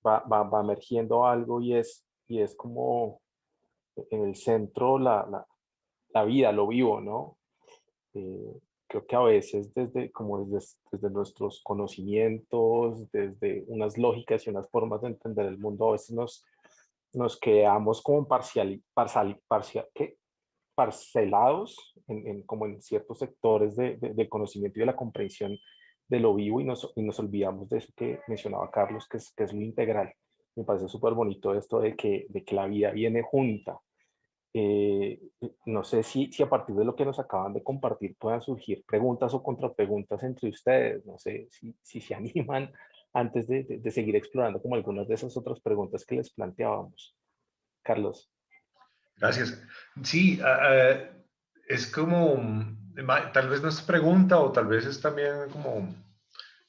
va emergiendo algo y es como en el centro la vida, lo vivo, ¿no? Creo que a veces desde nuestros conocimientos, desde unas lógicas y unas formas de entender el mundo, a veces nos quedamos como ¿qué? Parcelados como en ciertos sectores del conocimiento y de la comprensión de lo vivo y nos olvidamos de eso que mencionaba Carlos, que es lo integral. Me parece súper bonito esto de que la vida viene junta. No sé si a partir de lo que nos acaban de compartir puedan surgir preguntas o contrapreguntas entre ustedes. No sé si se animan antes de seguir explorando como algunas de esas otras preguntas que les planteábamos. Carlos.
Gracias. Sí, es como, tal vez no es pregunta o tal vez es también como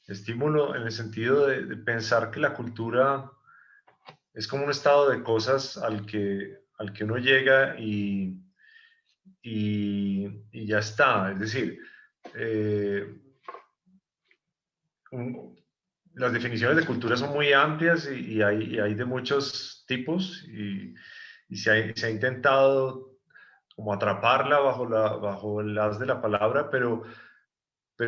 estímulo en el sentido de pensar que la cultura es como un estado de cosas al que uno llega y ya está. Es decir, eh, las definiciones de cultura son muy amplias y hay de muchos tipos y se ha intentado como atraparla bajo el haz de la palabra, pero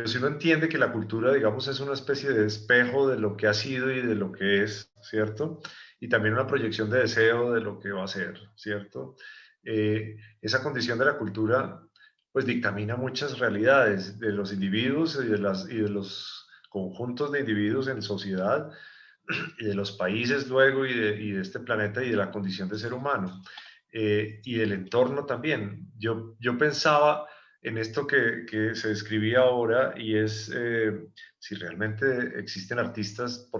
si uno entiende que la cultura, digamos, es una especie de espejo de lo que ha sido y de lo que es, ¿cierto? Y también una proyección de deseo de lo que va a ser, ¿cierto? Esa condición de la cultura, pues dictamina muchas realidades de los individuos y de los conjuntos de individuos en sociedad y de los países luego y de este planeta y de la condición de ser humano. Y del entorno también. Yo pensaba en esto que se describía ahora y es si realmente existen artistas,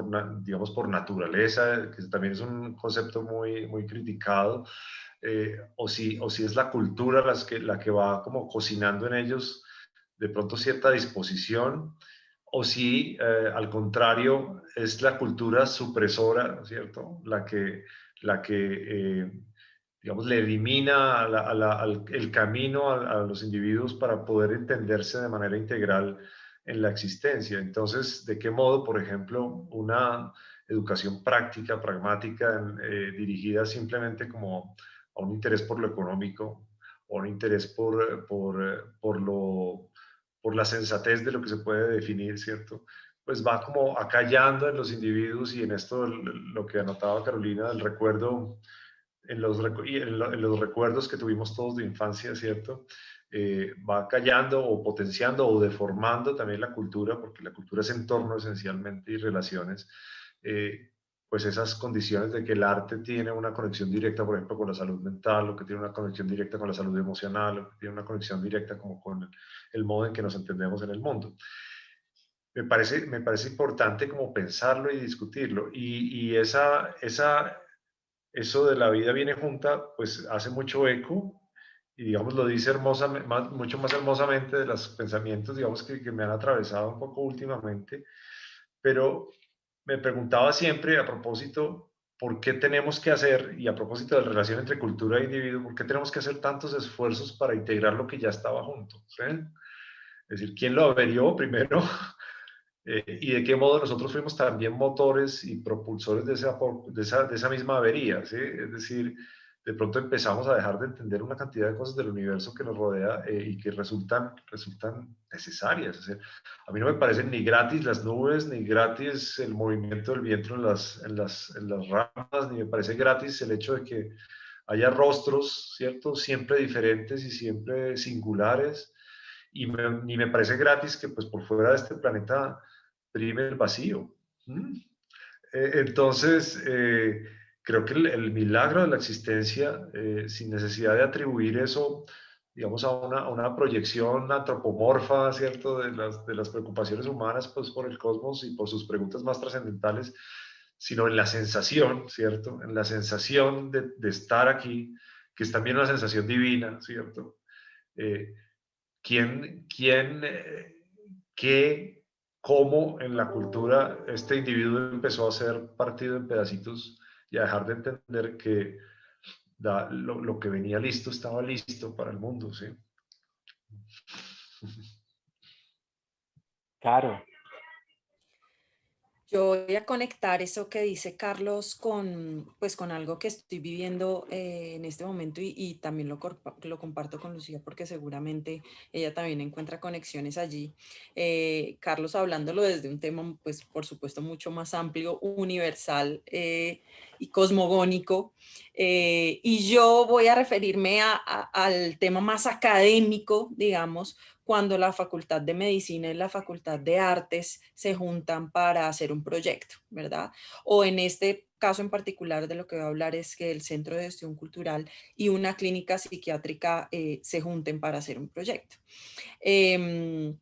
digamos, por naturaleza, que también es un concepto muy criticado, o si es la cultura la que va como cocinando en ellos de pronto cierta disposición, o si al contrario es la cultura supresora, ¿cierto? La que digamos, le elimina el camino a los individuos para poder entenderse de manera integral en la existencia. Entonces, ¿de qué modo, por ejemplo, una educación práctica, pragmática, dirigida simplemente como a un interés por lo económico o un interés por la sensatez de lo que se puede definir, ¿cierto? Pues va como acallando en los individuos y en esto lo que anotaba Carolina del recuerdo en los recuerdos que tuvimos todos de infancia, ¿cierto? Va callando o potenciando o deformando también la cultura, porque la cultura es entorno esencialmente y relaciones, pues esas condiciones de que el arte tiene una conexión directa, por ejemplo, con la salud mental, o que tiene una conexión directa con la salud emocional, o que tiene una conexión directa como con el modo en que nos entendemos en el mundo. Me parece importante como pensarlo y discutirlo. Y eso de la vida viene junta, pues hace mucho eco y digamos lo dice mucho más hermosamente de los pensamientos, digamos que me han atravesado un poco últimamente, pero me preguntaba siempre a propósito ¿por qué tenemos que hacer, y a propósito de la relación entre cultura e individuo, por qué tenemos que hacer tantos esfuerzos para integrar lo que ya estaba junto? ¿Sí? Es decir, ¿quién lo averió primero? Y de qué modo nosotros fuimos también motores y propulsores de esa misma avería, ¿sí? Es decir, de pronto empezamos a dejar de entender una cantidad de cosas del universo que nos rodea y que resultan necesarias. O sea, a mí no me parecen ni gratis las nubes, ni gratis el movimiento del viento en las ramas, ni me parece gratis el hecho de que haya rostros, ¿cierto? Siempre diferentes y siempre singulares. Ni me parece gratis que pues por fuera de este planeta prime el vacío. ¿Mm? Entonces, creo que el milagro de la existencia, sin necesidad de atribuir eso, digamos, a una proyección antropomorfa, ¿cierto?, de las preocupaciones humanas pues, por el cosmos y por sus preguntas más trascendentales, sino en la sensación, ¿cierto?, en la sensación de estar aquí, que es también una sensación divina, ¿cierto? ¿Qué, cómo en la cultura este individuo empezó a ser partido en pedacitos y a dejar de entender que lo que venía listo estaba listo para el mundo, ¿sí?
Claro,
Yo voy a conectar eso que dice Carlos con, pues, con algo que estoy viviendo en este momento y también lo comparto con Lucía porque seguramente ella también encuentra conexiones allí. Carlos hablándolo desde un tema, pues por supuesto, mucho más amplio, universal y cosmogónico. Y yo voy a referirme al tema más académico, digamos, cuando la Facultad de Medicina y la Facultad de Artes se juntan para hacer un proyecto, ¿verdad? O en este caso en particular de lo que voy a hablar es que el Centro de Gestión Cultural y una clínica psiquiátrica se junten para hacer un proyecto. Eh,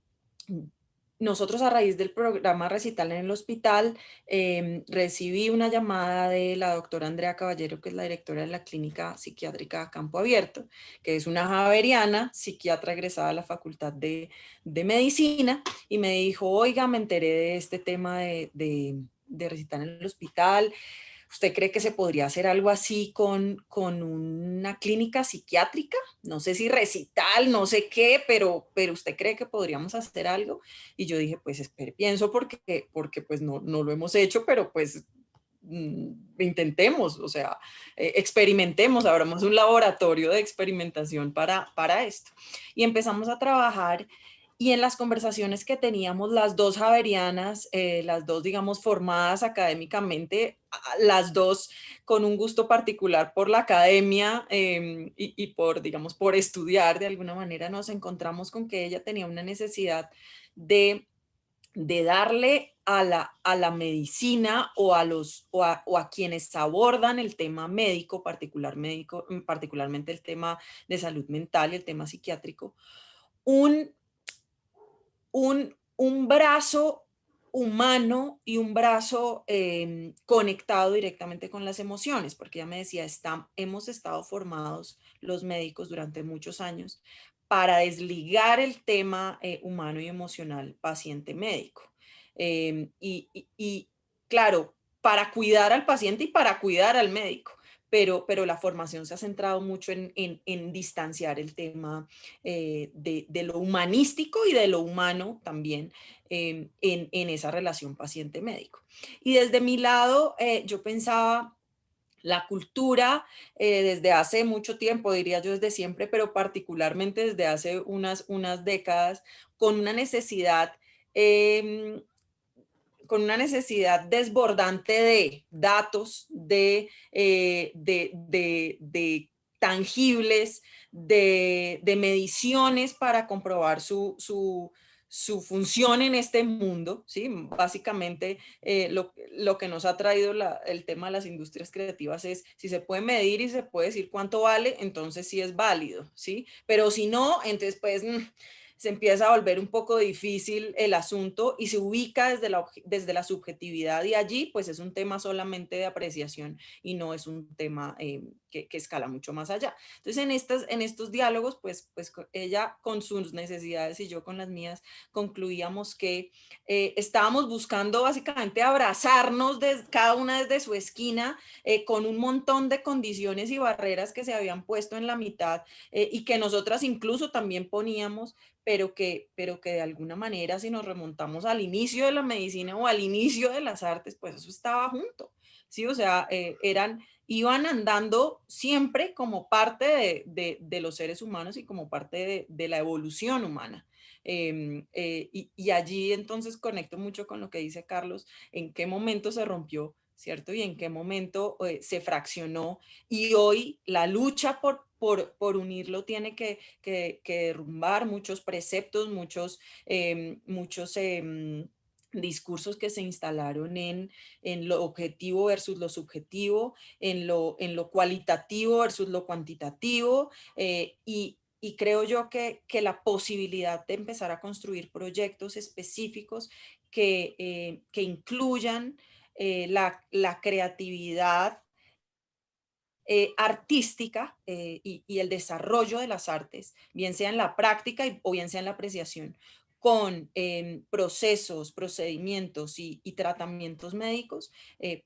Nosotros a raíz del programa Recital en el Hospital recibí una llamada de la doctora Andrea Caballero, que es la directora de la Clínica Psiquiátrica Campo Abierto, que es una javeriana, psiquiatra egresada a la Facultad de Medicina, y me dijo, oiga, me enteré de este tema de Recital en el Hospital. ¿Usted cree que se podría hacer algo así con una clínica psiquiátrica? No sé si Recital, no sé qué, pero ¿usted cree que podríamos hacer algo? Y yo dije, pues espere, pienso porque pues no lo hemos hecho, pero pues intentemos, o sea, experimentemos, abramos un laboratorio de experimentación para esto. Y empezamos a trabajar y en las conversaciones que teníamos las dos javerianas, las dos, digamos, formadas académicamente, las dos con un gusto particular por la academia y por, digamos, por estudiar de alguna manera, nos encontramos con que ella tenía una necesidad de darle a la medicina o a quienes abordan el tema médico, particularmente el tema de salud mental y el tema psiquiátrico, un un brazo humano y un brazo conectado directamente con las emociones, porque ella me decía, hemos estado formados los médicos durante muchos años para desligar el tema humano y emocional paciente-médico. Y claro, para cuidar al paciente y para cuidar al médico, pero la formación se ha centrado mucho en distanciar el tema de lo humanístico y de lo humano también en esa relación paciente-médico. Y desde mi lado, yo pensaba la cultura desde hace mucho tiempo, diría yo desde siempre, pero particularmente desde hace unas décadas, con una necesidad eh, con una necesidad desbordante de datos, de tangibles, de mediciones para comprobar su función en este mundo, ¿sí? Básicamente lo que nos ha traído el tema de las industrias creativas es si se puede medir y se puede decir cuánto vale, entonces sí es válido, ¿sí? Pero si no, entonces pues se empieza a volver un poco difícil el asunto y se ubica desde la subjetividad, y allí pues es un tema solamente de apreciación y no es un tema que escala mucho más allá. Entonces en estos diálogos pues ella con sus necesidades y yo con las mías concluíamos que estábamos buscando básicamente abrazarnos cada una desde su esquina, con un montón de condiciones y barreras que se habían puesto en la mitad, y que nosotras incluso también poníamos, pero que de alguna manera, si nos remontamos al inicio de la medicina o al inicio de las artes, pues eso estaba junto, ¿sí? O sea, iban andando siempre como parte de los seres humanos y como parte de la evolución humana. Y allí entonces conecto mucho con lo que dice Carlos, en qué momento se rompió, ¿cierto? Y en qué momento se fraccionó, y hoy la lucha por unirlo tiene que derrumbar muchos preceptos, muchos discursos que se instalaron en lo objetivo versus lo subjetivo, en lo cualitativo versus lo cuantitativo, y creo yo que la posibilidad de empezar a construir proyectos específicos que incluyan la creatividad artística, y el desarrollo de las artes, bien sea en la práctica o bien sea en la apreciación, con procesos, procedimientos y tratamientos médicos,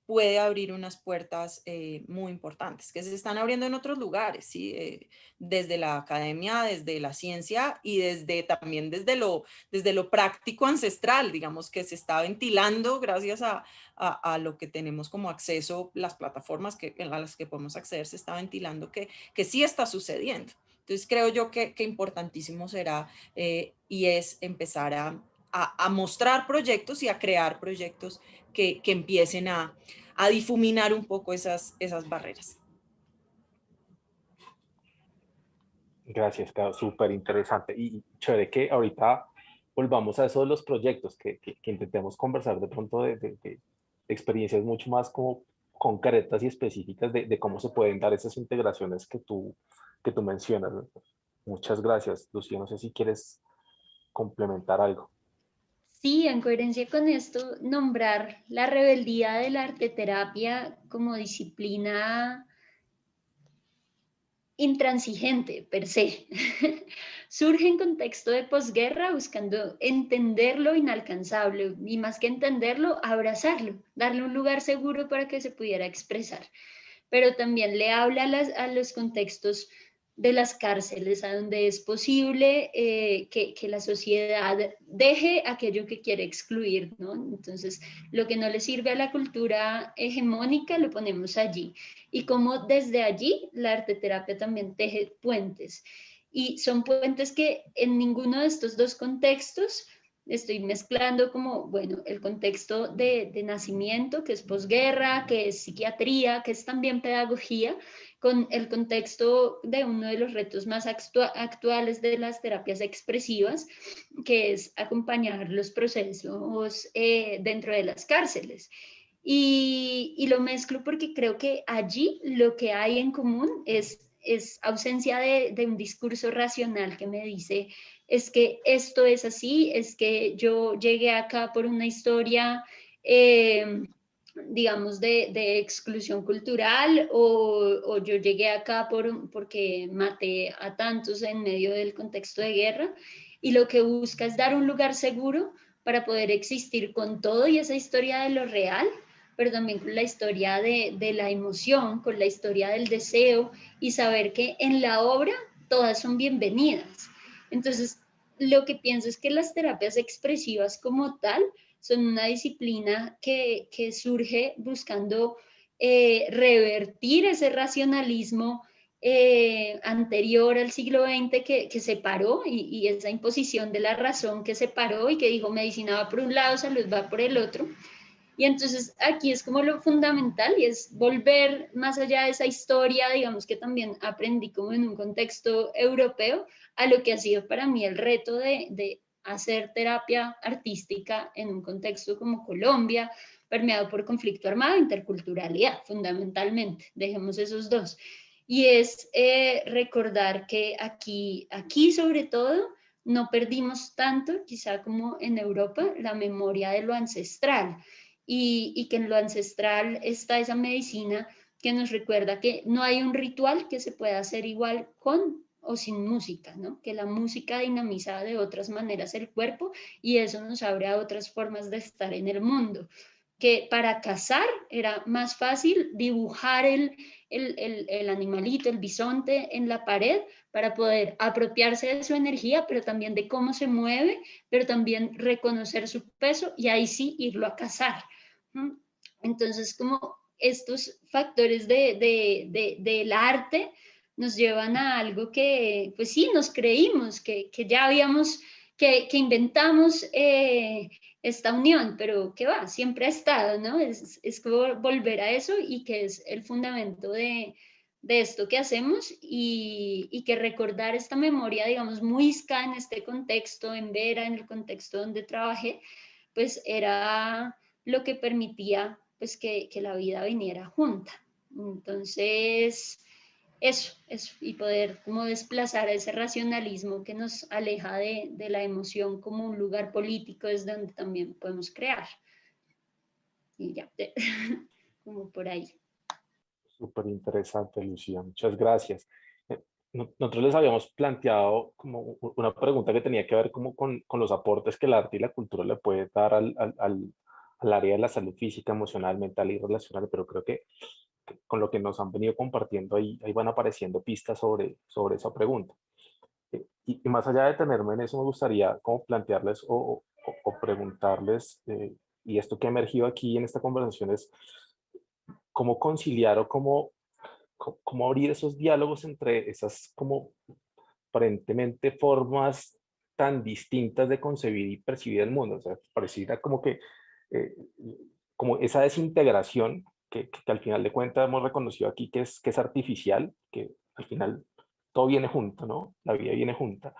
puede abrir unas puertas muy importantes que se están abriendo en otros lugares, ¿sí? Desde la academia, desde la ciencia y también desde lo práctico ancestral, digamos, que se está ventilando gracias a lo que tenemos como acceso, las plataformas a las que podemos acceder, se está ventilando que sí está sucediendo. Entonces creo yo que importantísimo será y es empezar a mostrar proyectos y a crear proyectos que empiecen a difuminar un poco esas barreras.
Gracias, Caro, súper interesante y chévere que ahorita volvamos a eso de los proyectos, que intentemos conversar de pronto de experiencias mucho más como concretas y específicas de cómo se pueden dar esas integraciones que tú mencionas. Muchas gracias, Lucía. No sé si quieres complementar algo.
Sí, en coherencia con esto, nombrar la rebeldía de la arteterapia como disciplina intransigente per se. Surge en contexto de posguerra buscando entender lo inalcanzable y más que entenderlo, abrazarlo, darle un lugar seguro para que se pudiera expresar. Pero también le habla a los contextos de las cárceles, a donde es posible que la sociedad deje aquello que quiere excluir, ¿no? Entonces, lo que no le sirve a la cultura hegemónica lo ponemos allí. Y como desde allí la arteterapia también teje puentes. Y son puentes que en ninguno de estos dos contextos estoy mezclando como, bueno, el contexto de nacimiento, que es posguerra, que es psiquiatría, que es también pedagogía, con el contexto de uno de los retos más actuales de las terapias expresivas, que es acompañar los procesos dentro de las cárceles. Y lo mezclo porque creo que allí lo que hay en común es ausencia de un discurso racional que me dice, es que esto es así, es que yo llegué acá por una historia, digamos, de exclusión cultural, o yo llegué acá porque maté a tantos en medio del contexto de guerra, y lo que busca es dar un lugar seguro para poder existir con todo y esa historia de lo real, pero también con la historia de la emoción, con la historia del deseo, y saber que en la obra todas son bienvenidas. Entonces, lo que pienso es que las terapias expresivas como tal son una disciplina que surge buscando revertir ese racionalismo anterior al siglo XX que separó, y esa imposición de la razón que separó y que dijo medicina va por un lado, salud va por el otro. Y entonces aquí es como lo fundamental, y es volver más allá de esa historia, digamos, que también aprendí como en un contexto europeo, a lo que ha sido para mí el reto de hacer terapia artística en un contexto como Colombia, permeado por conflicto armado e interculturalidad, fundamentalmente. Dejemos esos dos. Y es recordar que aquí sobre todo no perdimos tanto, quizá como en Europa, la memoria de lo ancestral, y que en lo ancestral está esa medicina que nos recuerda que no hay un ritual que se pueda hacer igual con o sin música, ¿no? Que la música dinamiza de otras maneras el cuerpo y eso nos abre a otras formas de estar en el mundo. Que para cazar era más fácil dibujar el animalito, el bisonte en la pared para poder apropiarse de su energía, pero también de cómo se mueve, pero también reconocer su peso y ahí sí irlo a cazar. Entonces, como estos factores del arte nos llevan a algo que, pues sí, nos creímos, que ya habíamos, que inventamos esta unión, pero que va, siempre ha estado, ¿no? Es como volver a eso y que es el fundamento de esto que hacemos y que recordar esta memoria, digamos, muisca en este contexto, en Vera, en el contexto donde trabajé, pues era lo que permitía pues que la vida viniera junta. Entonces, eso, y poder como desplazar ese racionalismo que nos aleja de la emoción como un lugar político desde donde también podemos crear. Y ya, como por ahí.
Súper interesante, Lucía. Muchas gracias. Nosotros les habíamos planteado como una pregunta que tenía que ver como con los aportes que el arte y la cultura le puede dar al área de la salud física, emocional, mental y relacional, pero creo que con lo que nos han venido compartiendo ahí van apareciendo pistas sobre esa pregunta. Y más allá de detenerme en eso, me gustaría como plantearles o preguntarles, y esto que ha emergido aquí en esta conversación es cómo conciliar o cómo abrir esos diálogos entre esas como aparentemente formas tan distintas de concebir y percibir el mundo. O sea, pareciera como que eh, como esa desintegración que al final de cuentas hemos reconocido aquí que es artificial, que al final todo viene junto, ¿no? La vida viene junta.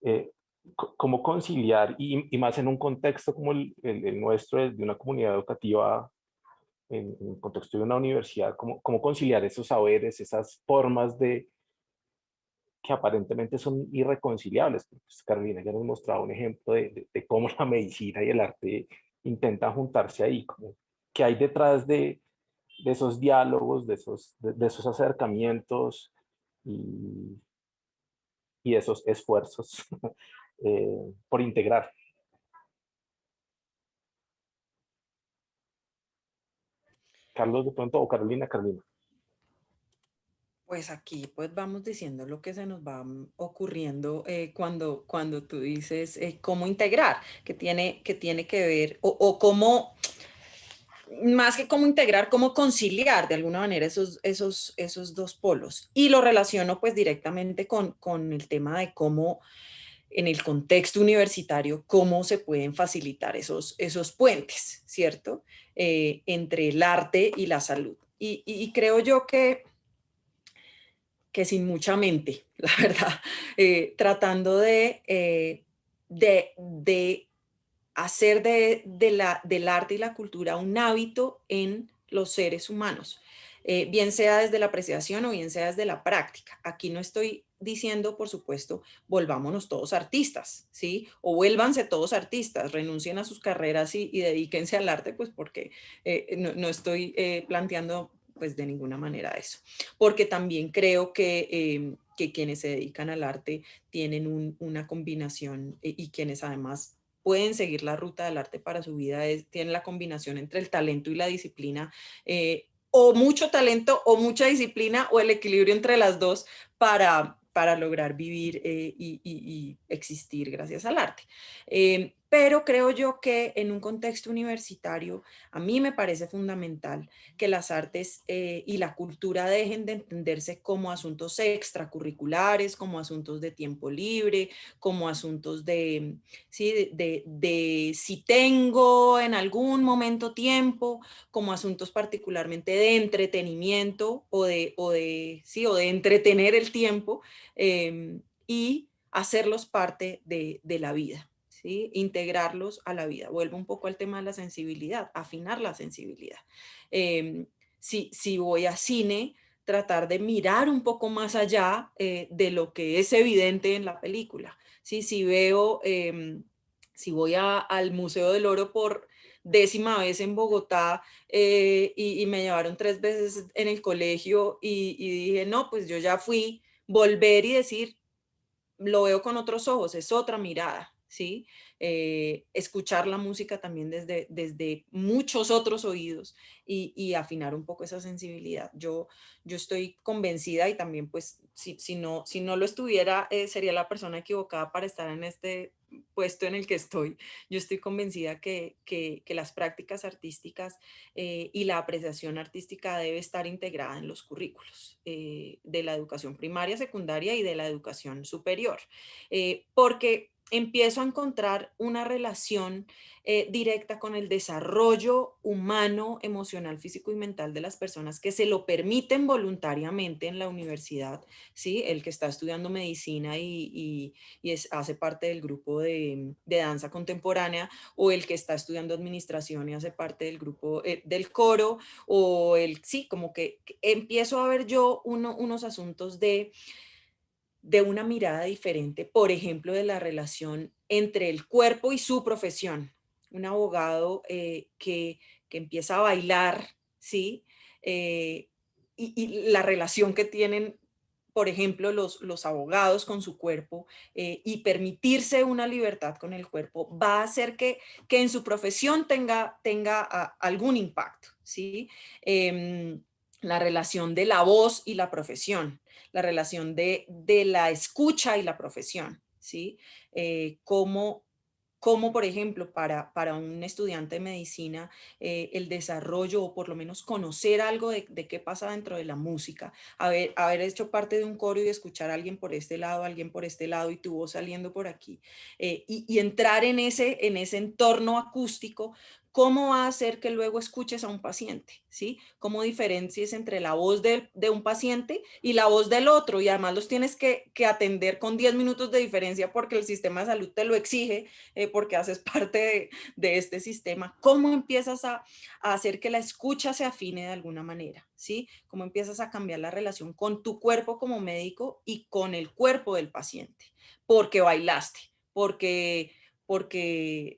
Eh, cómo conciliar, y más en un contexto como el nuestro, de una comunidad educativa, en el contexto de una universidad, cómo conciliar esos saberes, esas formas que aparentemente son irreconciliables. Pues Carolina ya nos mostraba un ejemplo de cómo la medicina y el arte intentan juntarse ahí, como qué hay detrás de esos diálogos, de esos acercamientos y, y esos esfuerzos por integrar. Carlos de pronto, o Carolina.
Pues aquí pues vamos diciendo lo que se nos va ocurriendo cuando tú dices cómo integrar, que tiene que ver, o cómo, más que cómo integrar, cómo conciliar de alguna manera esos dos polos. Y lo relaciono pues directamente con el tema de cómo en el contexto universitario, cómo se pueden facilitar esos puentes, ¿cierto? Entre el arte y la salud. Y creo yo que sin mucha mente, la verdad, tratando de hacer del arte y la cultura un hábito en los seres humanos, bien sea desde la apreciación o bien sea desde la práctica. Aquí no estoy diciendo, por supuesto, volvámonos todos artistas, ¿sí? O vuélvanse todos artistas, renuncien a sus carreras y dedíquense al arte, pues porque no estoy planteando pues de ninguna manera eso, porque también creo que quienes se dedican al arte tienen una combinación y quienes además pueden seguir la ruta del arte para su vida, tienen la combinación entre el talento y la disciplina, o mucho talento o mucha disciplina, o el equilibrio entre las dos para lograr vivir y existir gracias al arte. Pero creo yo que en un contexto universitario, a mí me parece fundamental que las artes y la cultura dejen de entenderse como asuntos extracurriculares, como asuntos de tiempo libre, como asuntos ¿sí? de si tengo en algún momento tiempo, como asuntos particularmente de entretenimiento ¿sí? o de entretener el tiempo, y hacerlos parte de la vida. ¿Sí? Integrarlos a la vida. Vuelvo un poco al tema de la sensibilidad, afinar la sensibilidad. Si voy a cine, tratar de mirar un poco más allá de lo que es evidente en la película. ¿sí? Si veo, si voy al Museo del Oro por 10ª vez en Bogotá y me llevaron 3 veces en el colegio y dije, no, pues yo ya fui, volver y decir, lo veo con otros ojos, es otra mirada, ¿sí? Escuchar la música también desde muchos otros oídos y afinar un poco esa sensibilidad. Yo estoy convencida y también pues si no lo estuviera, sería la persona equivocada para estar en este puesto en el que estoy. Yo estoy convencida que las prácticas artísticas y la apreciación artística debe estar integrada en los currículos de la educación primaria, secundaria y de la educación superior, porque empiezo a encontrar una relación directa con el desarrollo humano, emocional, físico y mental de las personas que se lo permiten voluntariamente en la universidad, ¿sí? El que está estudiando medicina y hace parte del grupo de danza contemporánea, o el que está estudiando administración y hace parte del grupo del coro, o sí, como que empiezo a ver yo unos asuntos de una mirada diferente, por ejemplo, de la relación entre el cuerpo y su profesión. Un abogado que empieza a bailar, ¿sí? Y la relación que tienen, por ejemplo, los abogados con su cuerpo y permitirse una libertad con el cuerpo va a hacer que en su profesión tenga algún impacto, ¿sí? La relación de la voz y la profesión, la relación de la escucha y la profesión, ¿sí? Como por ejemplo, para un estudiante de medicina, el desarrollo o por lo menos conocer algo de qué pasa dentro de la música, haber hecho parte de un coro y escuchar a alguien por este lado, alguien por este lado y tu voz saliendo por aquí, y entrar en ese entorno acústico. ¿Cómo va a hacer que luego escuches a un paciente? ¿Sí? ¿Cómo diferencias entre la voz de un paciente y la voz del otro? Y además los tienes que atender con 10 minutos de diferencia porque el sistema de salud te lo exige, porque haces parte de este sistema. ¿Cómo empiezas a hacer que la escucha se afine de alguna manera? ¿Sí? ¿Cómo empiezas a cambiar la relación con tu cuerpo como médico y con el cuerpo del paciente? Porque bailaste, porque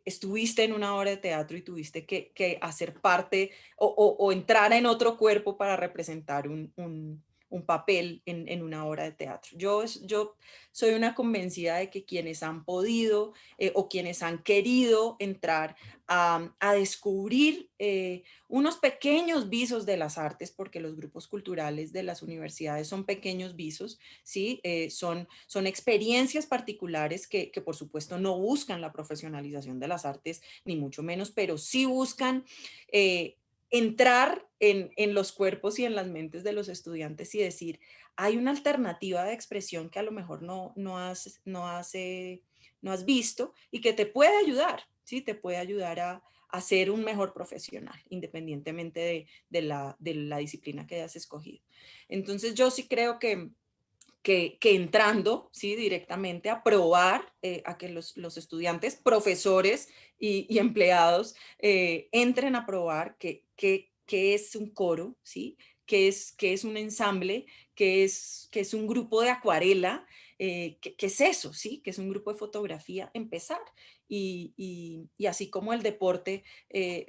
estuviste en una obra de teatro y tuviste que hacer parte o entrar en otro cuerpo para representar un papel en una obra de teatro. Yo soy una convencida de que quienes han podido o quienes han querido entrar a descubrir unos pequeños visos de las artes, porque los grupos culturales de las universidades son pequeños visos, ¿sí? Son experiencias particulares que por supuesto no buscan la profesionalización de las artes, ni mucho menos, pero sí buscan entrar en los cuerpos y en las mentes de los estudiantes y decir, hay una alternativa de expresión que a lo mejor no has visto y que te puede ayudar, ¿sí? Te puede ayudar a ser un mejor profesional, independientemente de la disciplina que hayas escogido. Entonces yo sí creo que entrando, ¿sí? Directamente a probar, a que los estudiantes, profesores y empleados entren a probar qué es un coro, ¿sí? Qué es un ensamble, qué es un grupo de acuarela, qué es eso, ¿sí? Que es un grupo de fotografía, empezar. Y así como el deporte,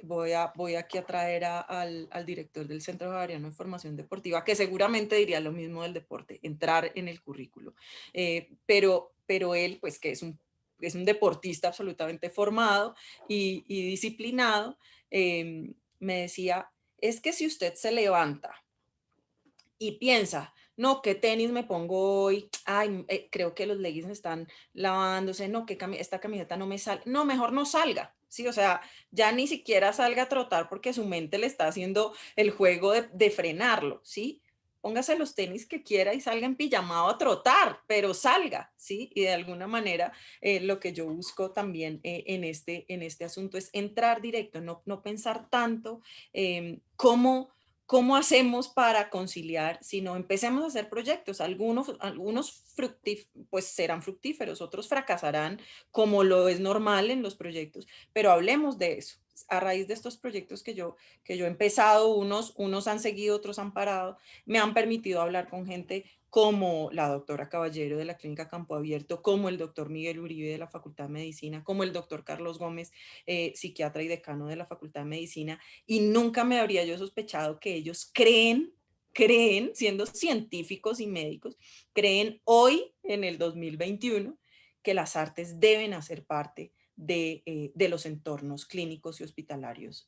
voy aquí a traer al director del Centro Javeriano de Formación Deportiva, que seguramente diría lo mismo del deporte, entrar en el currículo. Pero él, pues que es un deportista absolutamente formado y disciplinado, me decía, es que si usted se levanta y piensa, no, ¿qué tenis me pongo hoy? Ay, creo que los leggings están lavándose, no, esta camiseta no me sale. No, mejor no salga, ¿sí? O sea, ya ni siquiera salga a trotar porque su mente le está haciendo el juego de frenarlo, ¿sí? Póngase los tenis que quiera y salga en pijamado a trotar, pero salga, ¿sí? Y de alguna manera lo que yo busco también en este asunto es entrar directo, no pensar tanto cómo hacemos para conciliar, sino empecemos a hacer proyectos. Algunos pues serán fructíferos, otros fracasarán, como lo es normal en los proyectos, pero hablemos de eso. A raíz de estos proyectos que yo he empezado, unos han seguido, otros han parado, me han permitido hablar con gente como la doctora Caballero de la Clínica Campo Abierto, como el doctor Miguel Uribe de la Facultad de Medicina, como el doctor Carlos Gómez, psiquiatra y decano de la Facultad de Medicina, y nunca me habría yo sospechado que ellos creen, siendo científicos y médicos, creen hoy, en el 2021, que las artes deben hacer parte de los entornos clínicos y hospitalarios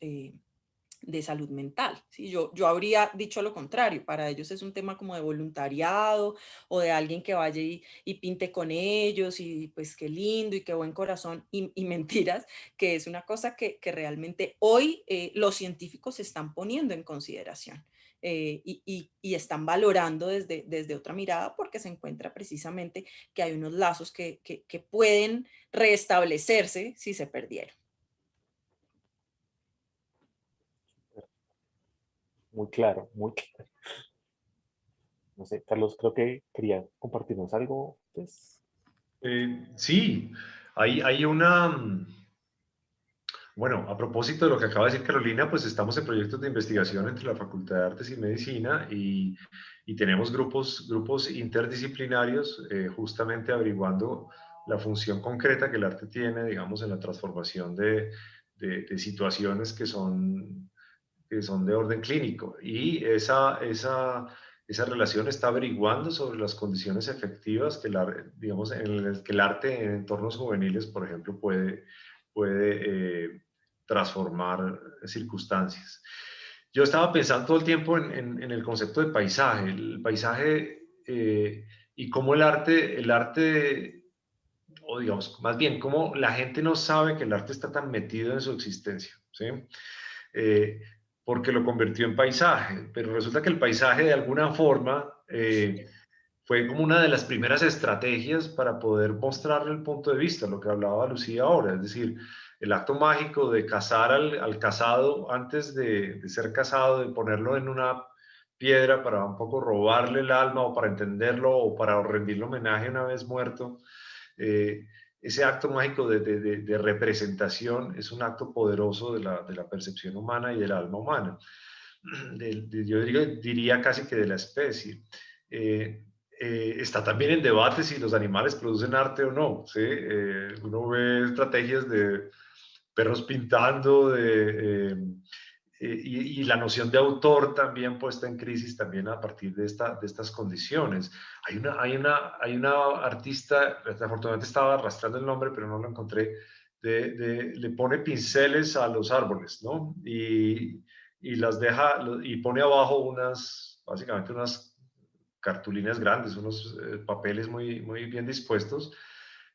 de salud mental. ¿Sí? Yo habría dicho lo contrario, para ellos es un tema como de voluntariado o de alguien que vaya y pinte con ellos y pues qué lindo y qué buen corazón y mentiras, que es una cosa que realmente hoy los científicos se están poniendo en consideración. Y están valorando desde otra mirada porque se encuentra precisamente que hay unos lazos que pueden restablecerse si se perdieron.
Muy claro, muy claro. No sé, Carlos, creo que quería compartirnos algo. Pues.
Sí, hay una... Bueno, a propósito de lo que acaba de decir Carolina, pues estamos en proyectos de investigación entre la Facultad de Artes y Medicina y tenemos grupos interdisciplinarios justamente averiguando la función concreta que el arte tiene, digamos, en la transformación de situaciones que son de orden clínico. Y esa relación está averiguando sobre las condiciones efectivas que, digamos, en las que el arte en entornos juveniles, por ejemplo, puede transformar circunstancias. Yo estaba pensando todo el tiempo en el concepto de paisaje, el paisaje y cómo el arte, o digamos, más bien, cómo la gente no sabe que el arte está tan metido en su existencia, ¿sí? Eh, porque lo convirtió en paisaje, pero resulta que el paisaje de alguna forma fue como una de las primeras estrategias para poder mostrarle el punto de vista, lo que hablaba Lucía ahora, es decir, el acto mágico de casar al casado antes de ser casado, de ponerlo en una piedra para un poco robarle el alma o para entenderlo o para rendirle homenaje una vez muerto. Ese acto mágico de representación es un acto poderoso de la percepción humana y del alma humana. Yo diría casi que de la especie. Está también en debate si los animales producen arte o no. ¿Sí? Uno ve estrategias de perros pintando, y la noción de autor también puesta en crisis también a partir de estas condiciones. Hay una artista, desafortunadamente estaba arrastrando el nombre, pero no lo encontré, le pone pinceles a los árboles, ¿no? Y las deja, y pone abajo básicamente unas cartulinas grandes, unos papeles muy bien dispuestos,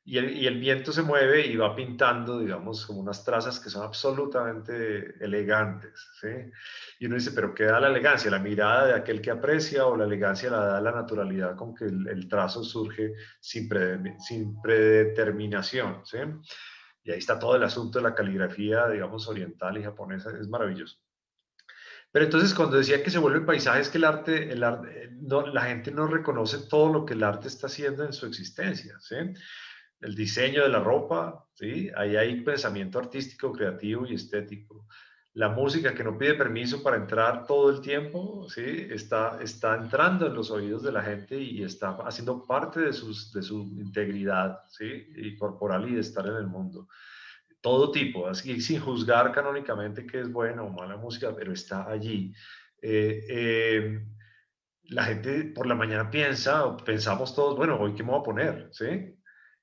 y el viento se mueve y va pintando, digamos, como unas trazas que son absolutamente elegantes, ¿sí? Y uno dice, ¿pero qué da la elegancia? ¿La mirada de aquel que aprecia o la elegancia la da la naturalidad con que el trazo surge sin predeterminación, ¿sí? Y ahí está todo el asunto de la caligrafía, digamos, oriental y japonesa, es maravilloso. Pero entonces cuando decía que se vuelve paisaje es que la gente no reconoce todo lo que el arte está haciendo en su existencia, ¿sí? El diseño de la ropa, ¿sí? Ahí hay pensamiento artístico, creativo y estético. La música que no pide permiso para entrar todo el tiempo, ¿sí? Está entrando en los oídos de la gente y está haciendo parte de su integridad, ¿sí? Y corporal y de estar en el mundo. Todo tipo, así sin juzgar canónicamente que es buena o mala música, pero está allí. Eh, eh, la gente por la mañana pensamos todos, bueno, ¿hoy qué me voy a poner? ¿Sí?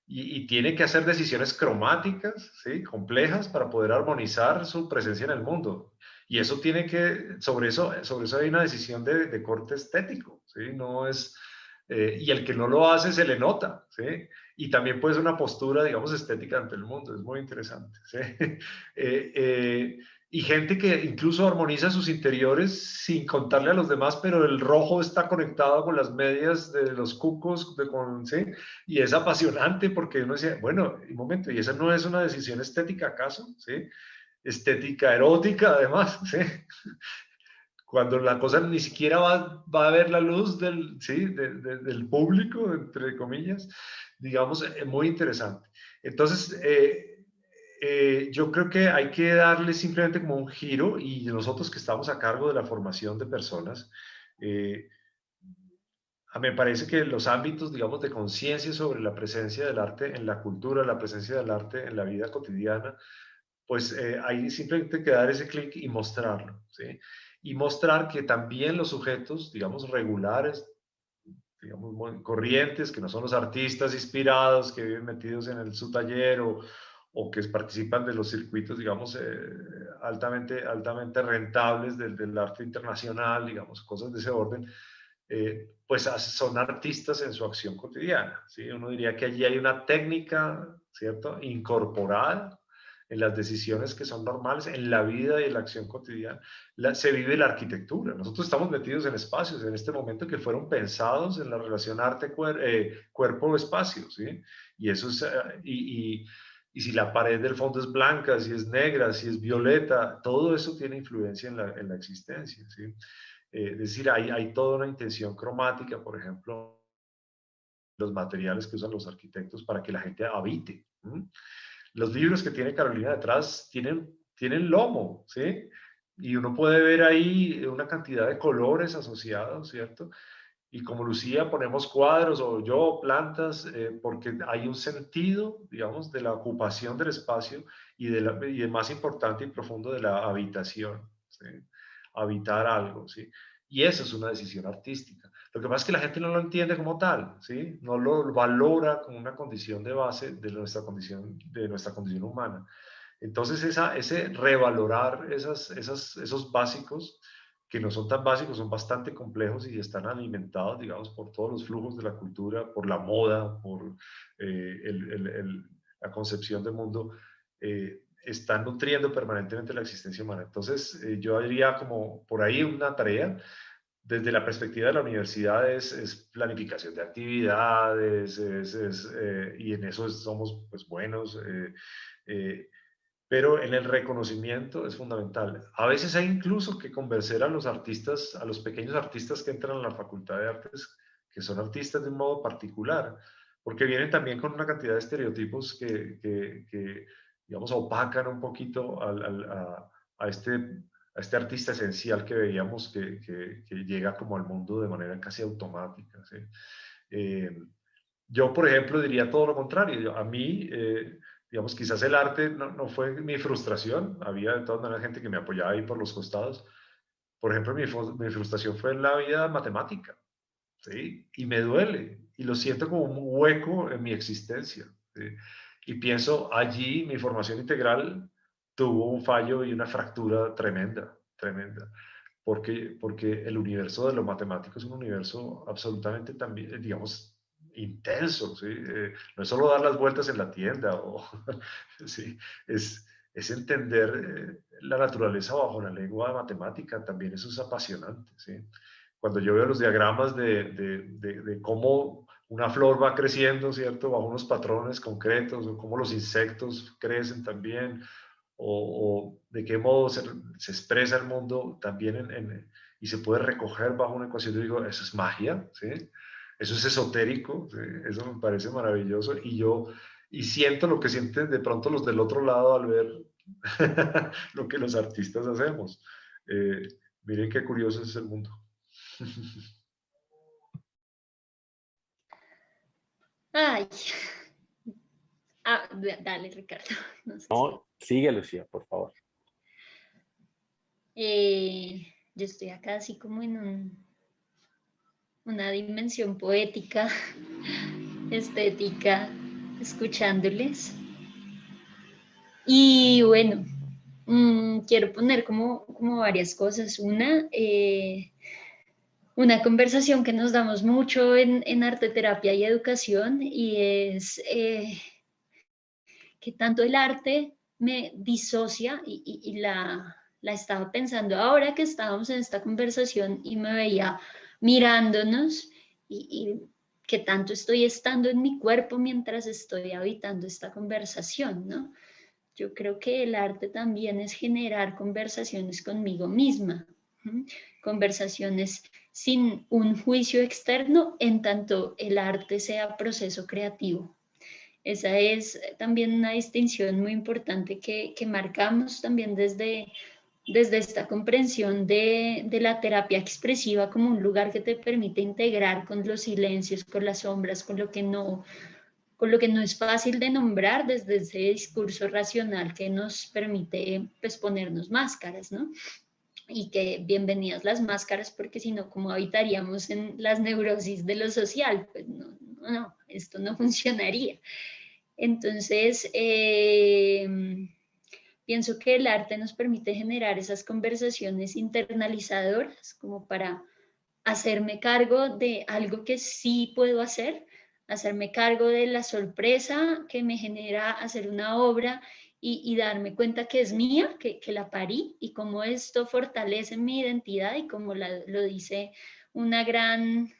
Y tiene que hacer decisiones cromáticas, ¿sí? Complejas para poder armonizar su presencia en el mundo. Y eso sobre eso hay una decisión de corte estético, ¿sí? No es, y el que no lo hace se le nota, ¿sí? Y también puede ser una postura, digamos, estética ante el mundo, es muy interesante, ¿sí? Y gente que incluso armoniza sus interiores sin contarle a los demás, pero el rojo está conectado con las medias de los cucos, ¿sí? Y es apasionante porque uno dice, bueno, un momento, ¿y esa no es una decisión estética acaso? ¿Sí? Estética erótica además, ¿sí? Cuando la cosa ni siquiera va a ver la luz ¿sí? del público, entre comillas, digamos, muy interesante. Entonces, yo creo que hay que darle simplemente como un giro y nosotros que estamos a cargo de la formación de personas, me parece que los ámbitos, digamos, de conciencia sobre la presencia del arte en la cultura, la presencia del arte en la vida cotidiana, pues hay simplemente que dar ese clic y mostrarlo, ¿sí? Y mostrar que también los sujetos, digamos, regulares, digamos, muy corrientes, que no son los artistas inspirados que viven metidos en su taller o que participan de los circuitos, digamos, altamente rentables del arte internacional, digamos, cosas de ese orden, pues son artistas en su acción cotidiana, ¿sí? Uno diría que allí hay una técnica, ¿cierto?, incorporada en las decisiones que son normales, en la vida y en la acción cotidiana. Se vive la arquitectura. Nosotros estamos metidos en espacios en este momento que fueron pensados en la relación arte-cuerpo-espacio, ¿sí? Y eso es, y si la pared del fondo es blanca, si es negra, si es violeta, todo eso tiene influencia en la existencia, ¿sí? Es decir, hay toda una intención cromática, por ejemplo, los materiales que usan los arquitectos para que la gente habite. Los libros que tiene Carolina detrás tienen lomo, ¿sí? Y uno puede ver ahí una cantidad de colores asociados, ¿cierto? Y como Lucía ponemos cuadros o yo plantas, porque hay un sentido, digamos, de la ocupación del espacio y de más importante y profundo de la habitación, ¿sí? Habitar algo, ¿sí? Y eso es una decisión artística. Lo que pasa es que la gente no lo entiende como tal, ¿sí? No lo valora como una condición de base de nuestra condición humana. Entonces, ese revalorar esos básicos, que no son tan básicos, son bastante complejos y están alimentados, digamos, por todos los flujos de la cultura, por la moda, por la concepción del mundo, están nutriendo permanentemente la existencia humana. Entonces, yo diría como por ahí una tarea desde la perspectiva de la universidad es planificación de actividades, y en eso somos pues buenos, pero en el reconocimiento es fundamental. A veces hay incluso que convencer a los artistas, a los pequeños artistas que entran a la Facultad de Artes, que son artistas de un modo particular, porque vienen también con una cantidad de estereotipos que digamos, opacan un poquito a este artista esencial que veíamos que llega como al mundo de manera casi automática, ¿sí? Yo, por ejemplo, diría todo lo contrario. A mí, digamos, quizás el arte no fue mi frustración. Había de todas maneras gente que me apoyaba ahí por los costados. Por ejemplo, mi frustración fue en la vida matemática, ¿sí? Y me duele. Y lo siento como un hueco en mi existencia, ¿sí? Y pienso, allí mi formación integral tuvo un fallo y una fractura tremenda, tremenda. Porque el universo de lo matemático es un universo absolutamente también, digamos, intenso, ¿sí? No es solo dar las vueltas en la tienda, ¿sí? Es entender la naturaleza bajo la lengua matemática, también eso es apasionante, ¿sí? Cuando yo veo los diagramas de cómo una flor va creciendo, ¿cierto? Bajo unos patrones concretos, o cómo los insectos crecen también, o de qué modo se expresa el mundo también y se puede recoger bajo una ecuación. Yo digo, eso es magia, ¿sí? Eso es esotérico, ¿sí? Eso me parece maravilloso y siento lo que sienten de pronto los del otro lado al ver lo que los artistas hacemos. Miren qué curioso es el mundo.
Ay. Dale, Ricardo. No sé
No, sigue, Lucía, por favor.
Yo estoy acá así como en una dimensión poética, estética, escuchándoles. Y bueno, quiero poner como varias cosas. Una conversación que nos damos mucho en arte terapia y educación, y es que tanto el arte me disocia, y la estaba pensando ahora que estábamos en esta conversación y me veía mirándonos, y que tanto estoy estando en mi cuerpo mientras estoy habitando esta conversación, ¿no? Yo creo que el arte también es generar conversaciones conmigo misma, conversaciones sin un juicio externo, en tanto el arte sea proceso creativo. Esa es también una distinción muy importante que marcamos también desde desde esta comprensión de la terapia expresiva como un lugar que te permite integrar con los silencios, con las sombras, con lo que no es fácil de nombrar, desde ese discurso racional que nos permite pues, ponernos máscaras, ¿no? Y que bienvenidas las máscaras, porque si no, ¿cómo habitaríamos en las neurosis de lo social? Pues no, esto no funcionaría. Entonces, pienso que el arte nos permite generar esas conversaciones internalizadoras como para hacerme cargo de algo que sí puedo hacer, hacerme cargo de la sorpresa que me genera hacer una obra y darme cuenta que es mía, que la parí y cómo esto fortalece mi identidad y como lo dice una gran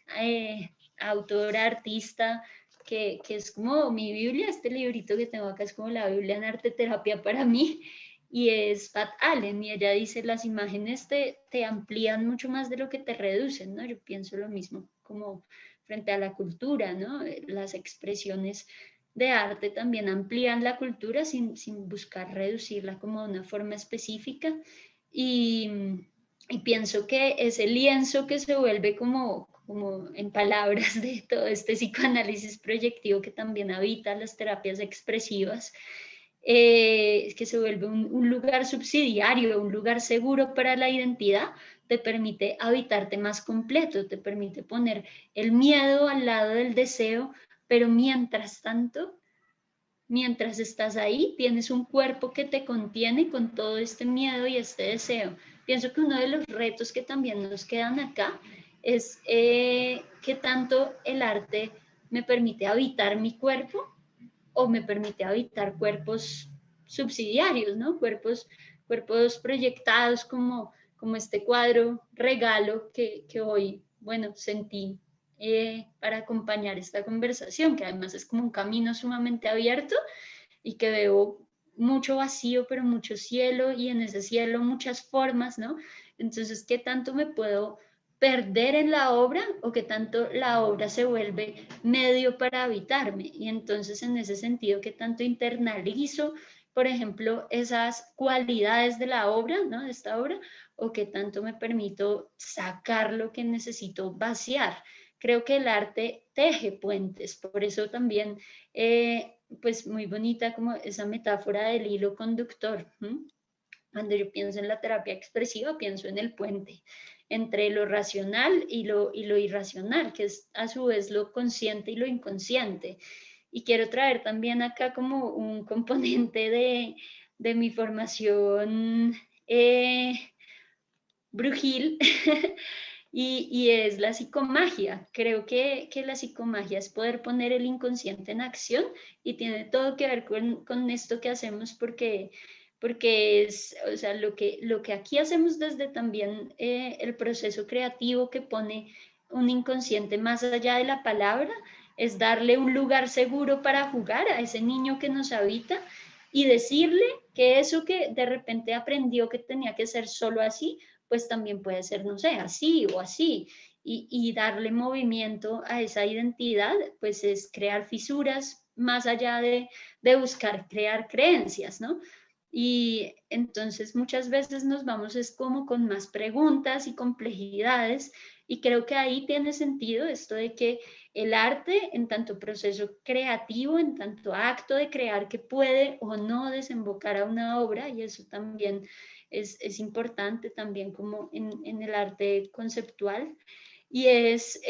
autora, artista, que es como mi Biblia, este librito que tengo acá es como la Biblia en arte terapia para mí, y es Pat Allen, y ella dice, las imágenes te amplían mucho más de lo que te reducen, ¿no? Yo pienso lo mismo, como frente a la cultura, ¿no? Las expresiones de arte también amplían la cultura sin buscar reducirla como de una forma específica, y pienso que ese lienzo que se vuelve como en palabras de todo este psicoanálisis proyectivo que también habita las terapias expresivas, que se vuelve un lugar subsidiario, un lugar seguro para la identidad, te permite habitarte más completo, te permite poner el miedo al lado del deseo, pero mientras tanto, mientras estás ahí, tienes un cuerpo que te contiene con todo este miedo y este deseo. Pienso que uno de los retos que también nos quedan acá es qué tanto el arte me permite habitar mi cuerpo o me permite habitar cuerpos subsidiarios, ¿no? Cuerpos proyectados como este cuadro regalo que hoy, bueno, sentí para acompañar esta conversación, que además es como un camino sumamente abierto y que veo mucho vacío, pero mucho cielo, y en ese cielo muchas formas, ¿no? Entonces, ¿qué tanto me puedo perder en la obra o qué tanto la obra se vuelve medio para habitarme? Y entonces, en ese sentido, ¿qué tanto internalizo, por ejemplo, esas cualidades de la obra, ¿no? De esta obra, o qué tanto me permito sacar lo que necesito vaciar? Creo que el arte teje puentes, por eso también pues muy bonita como esa metáfora del hilo conductor. Cuando yo pienso en la terapia expresiva, pienso en el puente entre lo racional y lo irracional, que es a su vez lo consciente y lo inconsciente. Y quiero traer también acá como un componente de mi formación brujil, y es la psicomagia. Creo que la psicomagia es poder poner el inconsciente en acción y tiene todo que ver con esto que hacemos porque es, o sea, lo que aquí hacemos desde también el proceso creativo que pone un inconsciente más allá de la palabra, es darle un lugar seguro para jugar a ese niño que nos habita y decirle que eso que de repente aprendió que tenía que ser solo así, pues también puede ser, no sé, así o así. Y darle movimiento a esa identidad, pues es crear fisuras más allá de buscar crear creencias, ¿no? Y entonces muchas veces nos vamos es como con más preguntas y complejidades, y creo que ahí tiene sentido esto de que el arte en tanto proceso creativo, en tanto acto de crear que puede o no desembocar a una obra, y eso también es importante también como en el arte conceptual, y es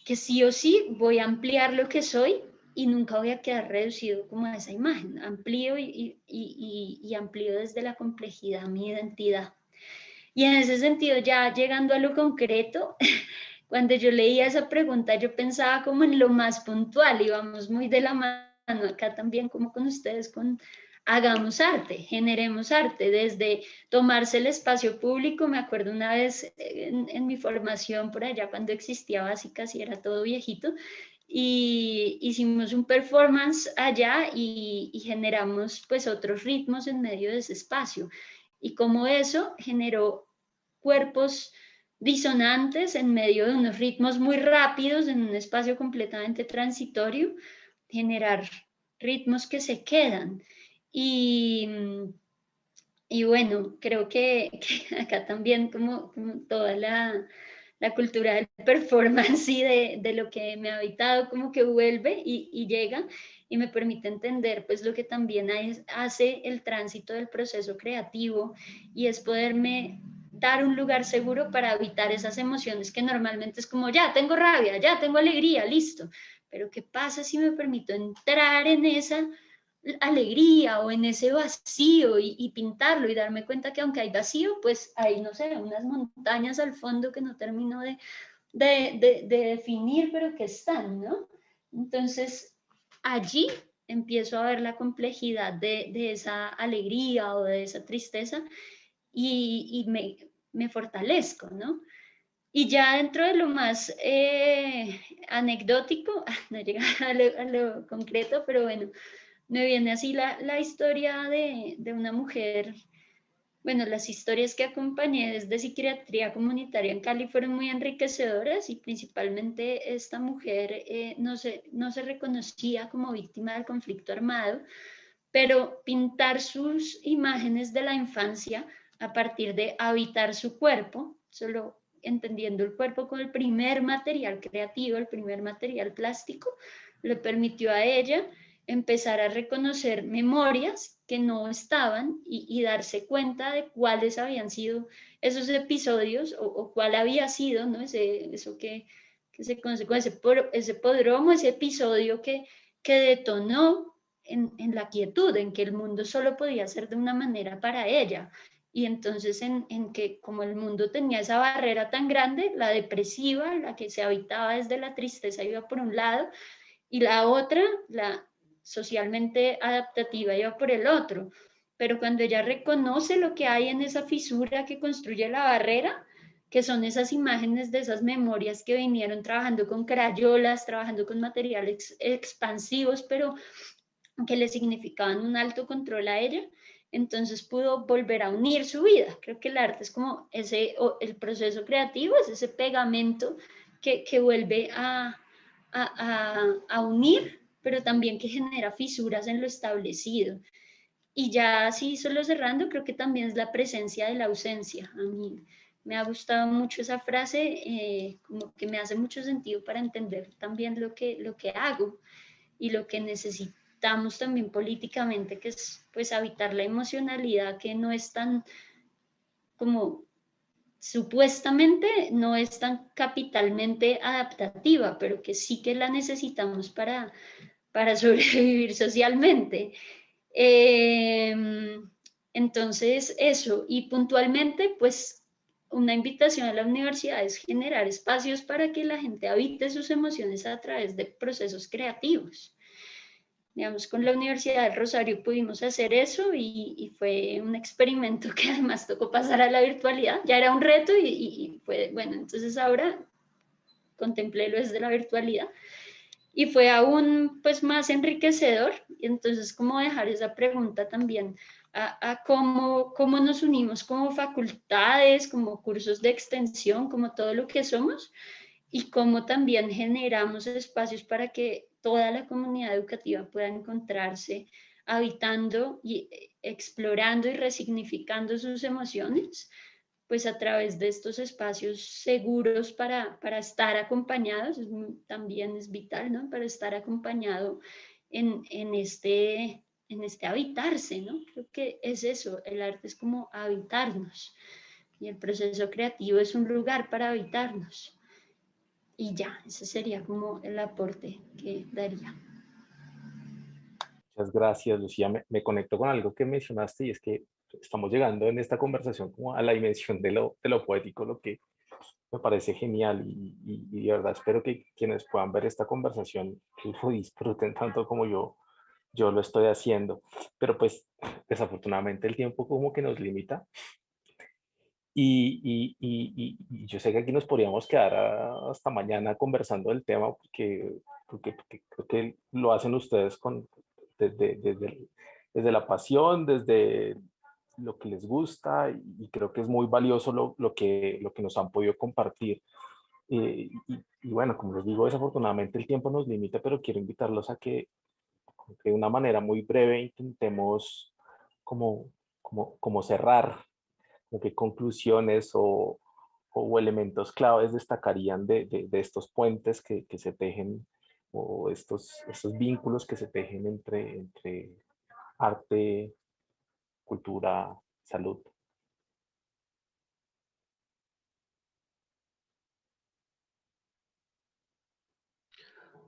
que sí o sí voy a ampliar lo que soy y nunca voy a quedar reducido como a esa imagen. Amplío y amplío desde la complejidad mi identidad. Y en ese sentido, ya llegando a lo concreto, cuando yo leía esa pregunta, yo pensaba como en lo más puntual, y vamos muy de la mano acá también como con ustedes, con hagamos arte, generemos arte, desde tomarse el espacio público. Me acuerdo una vez en mi formación por allá cuando existía Básicas y era todo viejito, y hicimos un performance allá y generamos pues otros ritmos en medio de ese espacio, y como eso generó cuerpos disonantes en medio de unos ritmos muy rápidos en un espacio completamente transitorio, generar ritmos que se quedan. Y Y bueno, creo que acá también como toda la cultura del performance y de lo que me ha habitado como que vuelve y llega y me permite entender pues lo que también hace el tránsito del proceso creativo y es poderme dar un lugar seguro para habitar esas emociones que normalmente es como ya tengo rabia, ya tengo alegría, listo. Pero ¿qué pasa si me permito entrar en esa alegría o en ese vacío y pintarlo y darme cuenta que aunque hay vacío, pues hay, no sé, unas montañas al fondo que no termino de definir, pero que están, ¿no? Entonces, allí empiezo a ver la complejidad de esa alegría o de esa tristeza y me fortalezco, ¿no? Y ya dentro de lo más anecdótico, no llega a lo concreto, pero bueno, me viene así la historia de una mujer. Bueno, las historias que acompañé desde psiquiatría comunitaria en Cali fueron muy enriquecedoras y principalmente esta mujer no se reconocía como víctima del conflicto armado, pero pintar sus imágenes de la infancia a partir de habitar su cuerpo, solo entendiendo el cuerpo como el primer material creativo, el primer material plástico, le permitió a ella empezar a reconocer memorias que no estaban y darse cuenta de cuáles habían sido esos episodios o cuál había sido, ¿no? Eso que se conoce con ese podromo, ese episodio que detonó en la quietud, en que el mundo solo podía ser de una manera para ella. Y entonces en que como el mundo tenía esa barrera tan grande, la depresiva, la que se habitaba desde la tristeza iba por un lado, y la otra, la socialmente adaptativa, iba por el otro. Pero cuando ella reconoce lo que hay en esa fisura que construye la barrera, que son esas imágenes de esas memorias que vinieron trabajando con crayolas, trabajando con materiales expansivos, pero que le significaban un alto control a ella, entonces pudo volver a unir su vida. Creo que el arte es como el proceso creativo, es ese pegamento que vuelve a unir, pero también que genera fisuras en lo establecido. Y ya así solo cerrando, creo que también es la presencia de la ausencia. A mí me ha gustado mucho esa frase, como que me hace mucho sentido para entender también lo que hago y lo que necesitamos también políticamente, que es pues habitar la emocionalidad que no es tan como supuestamente no es tan capitalmente adaptativa, pero que sí que la necesitamos para sobrevivir socialmente. Eh, entonces, eso, y puntualmente, pues una invitación a la universidad es generar espacios para que la gente habite sus emociones a través de procesos creativos. Digamos, con la Universidad del Rosario pudimos hacer eso y fue un experimento que además tocó pasar a la virtualidad. Ya era un reto y fue, bueno, entonces ahora contemplé lo desde la virtualidad y fue aún pues más enriquecedor. Y entonces como dejar esa pregunta también a cómo nos unimos como facultades, como cursos de extensión, como todo lo que somos y cómo también generamos espacios para que toda la comunidad educativa pueda encontrarse habitando y explorando y resignificando sus emociones, pues a través de estos espacios seguros para estar acompañados, también es vital, ¿no? Para estar acompañado en este habitarse, ¿no? Creo que es eso, el arte es como habitarnos y el proceso creativo es un lugar para habitarnos. Y ya, ese sería como el aporte que daría.
Muchas gracias, Lucía. Me conecto con algo que mencionaste y es que estamos llegando en esta conversación como a la dimensión de lo poético, lo que me parece genial y de verdad espero que quienes puedan ver esta conversación lo disfruten tanto como yo lo estoy haciendo. Pero pues desafortunadamente el tiempo como que nos limita y yo sé que aquí nos podríamos quedar hasta mañana conversando del tema porque creo que lo hacen ustedes desde la pasión, desde lo que les gusta y creo que es muy valioso lo que nos han podido compartir. Y bueno, como les digo, desafortunadamente el tiempo nos limita, pero quiero invitarlos a que de una manera muy breve intentemos como como cerrar, qué conclusiones o elementos claves destacarían de estos puentes que se tejen, o estos vínculos que se tejen entre arte, cultura, salud.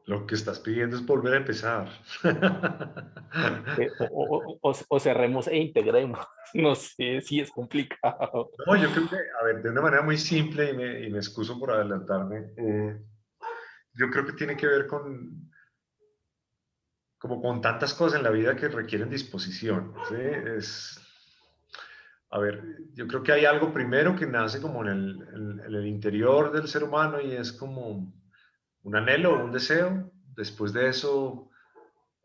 Lo que estás pidiendo es volver a empezar.
O cerremos e integremos. No sé si es complicado.
No, yo creo que, a ver, de una manera muy simple, y me excuso por adelantarme, yo creo que tiene que ver como con tantas cosas en la vida que requieren disposición, ¿sí? A ver, yo creo que hay algo primero que nace como en el interior del ser humano, y es como un anhelo, un deseo. Después de eso,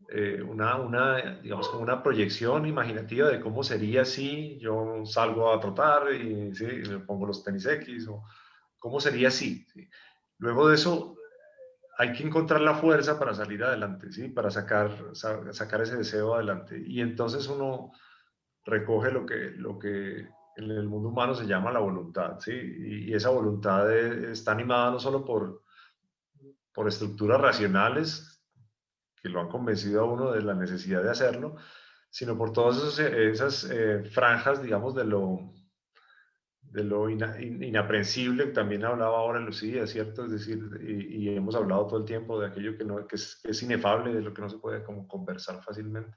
digamos, como una proyección imaginativa de cómo sería si yo salgo a trotar y, ¿sí?, me pongo los tenis X, o cómo sería si, ¿sí? Luego de eso hay que encontrar la fuerza para salir adelante, ¿sí? Para sacar ese deseo adelante. Y entonces uno recoge lo que en el mundo humano se llama la voluntad, ¿sí? Y esa voluntad está animada no solo por estructuras racionales que lo han convencido a uno de la necesidad de hacerlo, sino por todas esas franjas, digamos, de lo inaprensible. También hablaba ahora Lucía, ¿cierto? Es decir, y hemos hablado todo el tiempo de aquello que es inefable, de lo que no se puede como conversar fácilmente.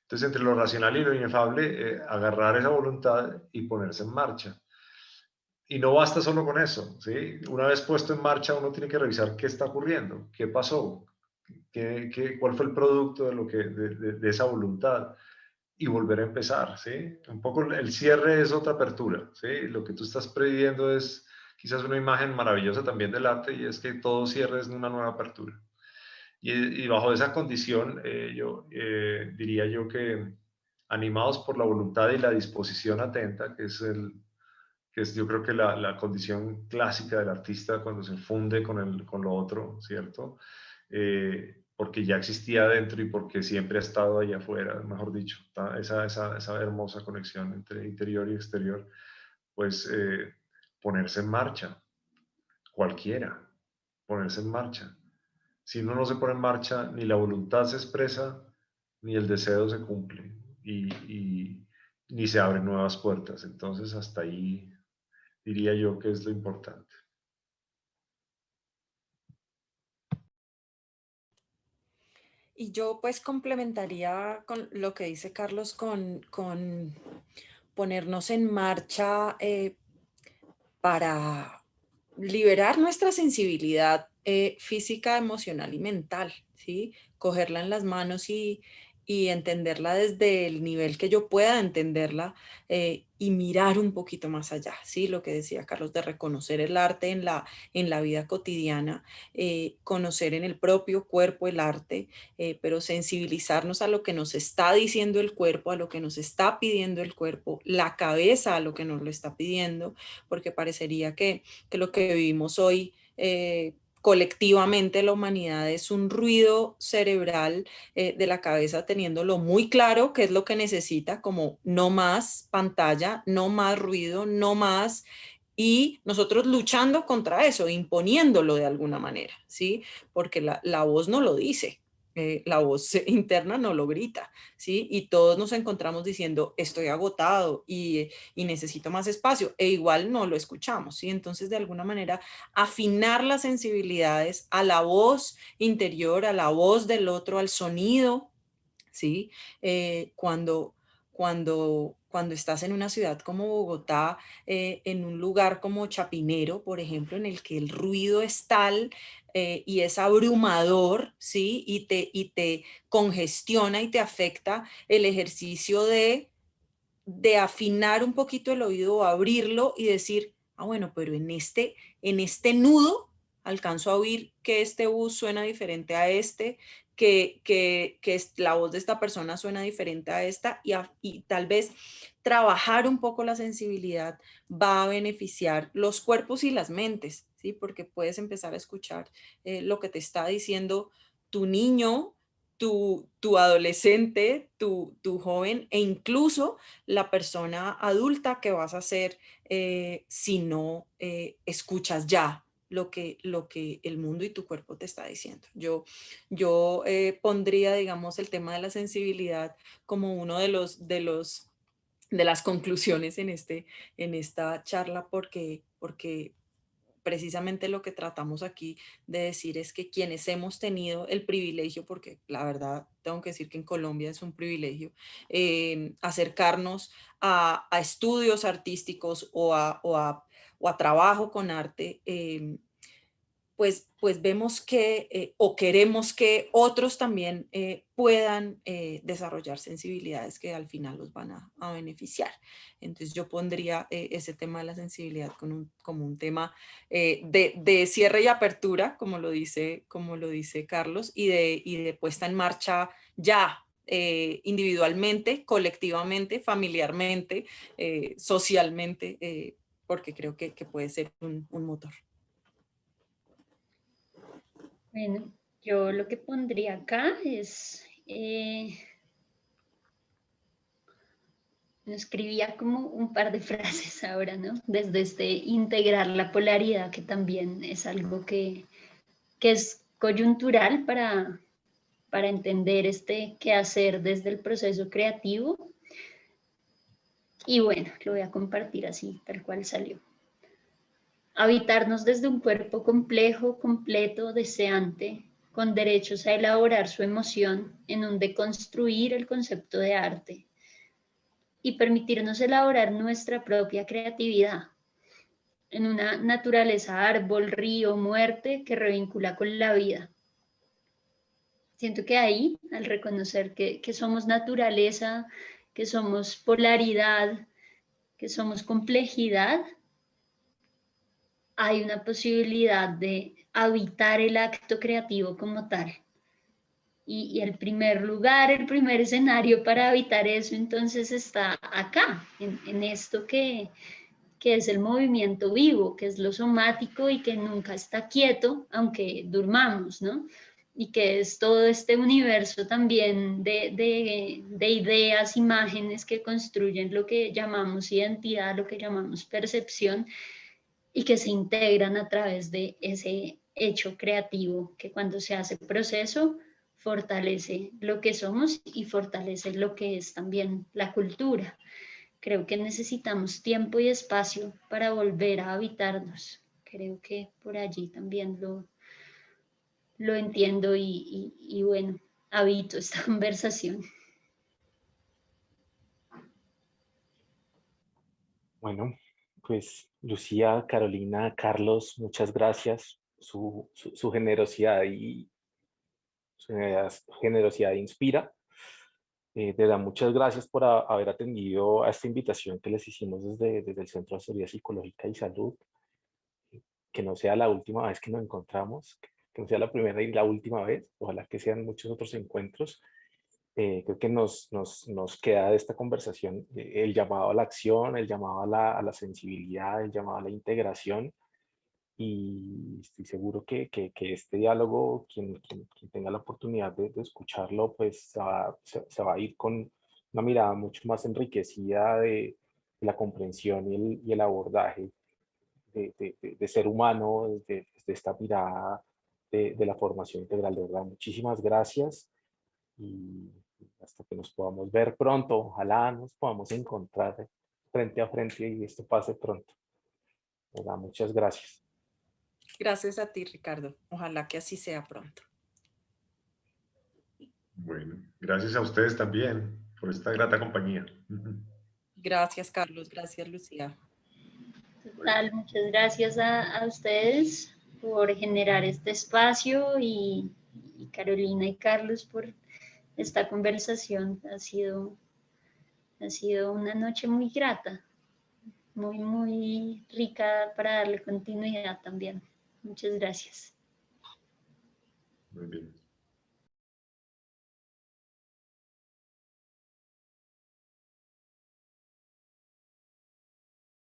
Entonces, entre lo racional y lo inefable, agarrar esa voluntad y ponerse en marcha. Y no basta solo con eso, ¿sí? Una vez puesto en marcha, uno tiene que revisar qué está ocurriendo, qué pasó, cuál fue el producto de esa voluntad, y volver a empezar, ¿sí? Un poco el cierre es otra apertura, ¿sí? Lo que tú estás previendo es quizás una imagen maravillosa también del arte, y es que todo cierre es una nueva apertura. Y bajo esa condición, diría yo que, animados por la voluntad y la disposición atenta, que es yo creo que la condición clásica del artista cuando se funde con lo otro, ¿cierto? Porque ya existía adentro y porque siempre ha estado allá afuera, mejor dicho, esa hermosa conexión entre interior y exterior, pues ponerse en marcha, cualquiera, ponerse en marcha. Si uno no se pone en marcha, ni la voluntad se expresa, ni el deseo se cumple, ni se abren nuevas puertas. Entonces, hasta ahí diría yo que es lo importante.
Y yo pues complementaría con lo que dice Carlos con ponernos en marcha para liberar nuestra sensibilidad física, emocional y mental, ¿sí? Cogerla en las manos y entenderla desde el nivel que yo pueda entenderla, y mirar un poquito más allá, ¿sí? Lo que decía Carlos, de reconocer el arte en la vida cotidiana, conocer en el propio cuerpo el arte, pero sensibilizarnos a lo que nos está diciendo el cuerpo, a lo que nos está pidiendo el cuerpo, la cabeza a lo que nos lo está pidiendo, porque parecería que lo que vivimos hoy, colectivamente la humanidad, es un ruido cerebral de la cabeza teniéndolo muy claro qué es lo que necesita, como no más pantalla, no más ruido, no más, y nosotros luchando contra eso, imponiéndolo de alguna manera, ¿sí? Porque la voz no lo dice, la voz interna no lo grita, ¿sí? Y todos nos encontramos diciendo, estoy agotado y necesito más espacio, e igual no lo escuchamos, ¿sí? Entonces, de alguna manera, afinar las sensibilidades a la voz interior, a la voz del otro, al sonido, ¿sí? Cuando estás en una ciudad como Bogotá, en un lugar como Chapinero, por ejemplo, en el que el ruido es tal y es abrumador, ¿sí? Y te congestiona y te afecta el ejercicio de afinar un poquito el oído o abrirlo y decir, ah, bueno, pero en este nudo alcanzo a oír que este bus suena diferente a este, la voz de esta persona suena diferente a esta, y tal vez trabajar un poco la sensibilidad va a beneficiar los cuerpos y las mentes, ¿sí? Porque puedes empezar a escuchar lo que te está diciendo tu niño, tu adolescente, tu joven e incluso la persona adulta que vas a ser si no escuchas ya lo que el mundo y tu cuerpo te está diciendo. Yo pondría, digamos, el tema de la sensibilidad como uno de las conclusiones en esta charla porque precisamente lo que tratamos aquí de decir es que quienes hemos tenido el privilegio, porque la verdad tengo que decir que en Colombia es un privilegio, acercarnos a estudios artísticos o a trabajo con arte, pues vemos que o queremos que otros también puedan desarrollar sensibilidades que al final los van a beneficiar. Entonces yo pondría ese tema de la sensibilidad como un tema de cierre y apertura, como lo dice Carlos, y de puesta en marcha ya, individualmente, colectivamente, familiarmente, socialmente, porque creo que puede ser un motor.
Bueno, yo lo que pondría acá es, escribía como un par de frases ahora, ¿no? Desde integrar la polaridad, que también es algo que es coyuntural para entender qué hacer desde el proceso creativo. Y bueno, lo voy a compartir así, tal cual salió. Habitarnos desde un cuerpo complejo, completo, deseante, con derechos a elaborar su emoción en un deconstruir el concepto de arte y permitirnos elaborar nuestra propia creatividad en una naturaleza árbol, río, muerte que revincula con la vida. Siento que ahí, al reconocer que somos naturaleza, que somos polaridad, que somos complejidad, hay una posibilidad de habitar el acto creativo como tal. Y el primer lugar, el primer escenario para habitar eso entonces está acá, en esto que es el movimiento vivo, que es lo somático y que nunca está quieto, aunque durmamos, ¿no? Y que es todo este universo también de ideas, imágenes que construyen lo que llamamos identidad, lo que llamamos percepción, y que se integran a través de ese hecho creativo que cuando se hace proceso fortalece lo que somos y fortalece lo que es también la cultura. Creo que necesitamos tiempo y espacio para volver a habitarnos. Creo que por allí también lo entiendo y bueno, habito esta conversación.
Bueno, pues Lucía, Carolina, Carlos, muchas gracias. Su generosidad y su generosidad inspira. De verdad, muchas gracias por haber atendido a esta invitación que les hicimos desde el Centro de Asesoría Psicológica y Salud. Que no sea la última vez que nos encontramos, que no sea la primera y la última vez, ojalá que sean muchos otros encuentros. Creo que nos queda de esta conversación el llamado a la acción, el llamado a la sensibilidad, el llamado a la integración, y estoy seguro que este diálogo, quien tenga la oportunidad de escucharlo, pues se va a ir con una mirada mucho más enriquecida de la comprensión y el abordaje de ser humano, desde esta mirada de la formación integral. De verdad, muchísimas gracias y hasta que nos podamos ver pronto. Ojalá nos podamos encontrar frente a frente y esto pase pronto. De verdad, muchas gracias.
Gracias a ti, Ricardo. Ojalá que así sea pronto.
Bueno, gracias a ustedes también por esta grata compañía.
Gracias, Carlos. Gracias, Lucía.
Total, muchas gracias a ustedes por generar este espacio y Carolina y Carlos por esta conversación. Ha sido una noche muy grata, muy, muy rica para darle continuidad también. Muchas gracias.
Muy bien.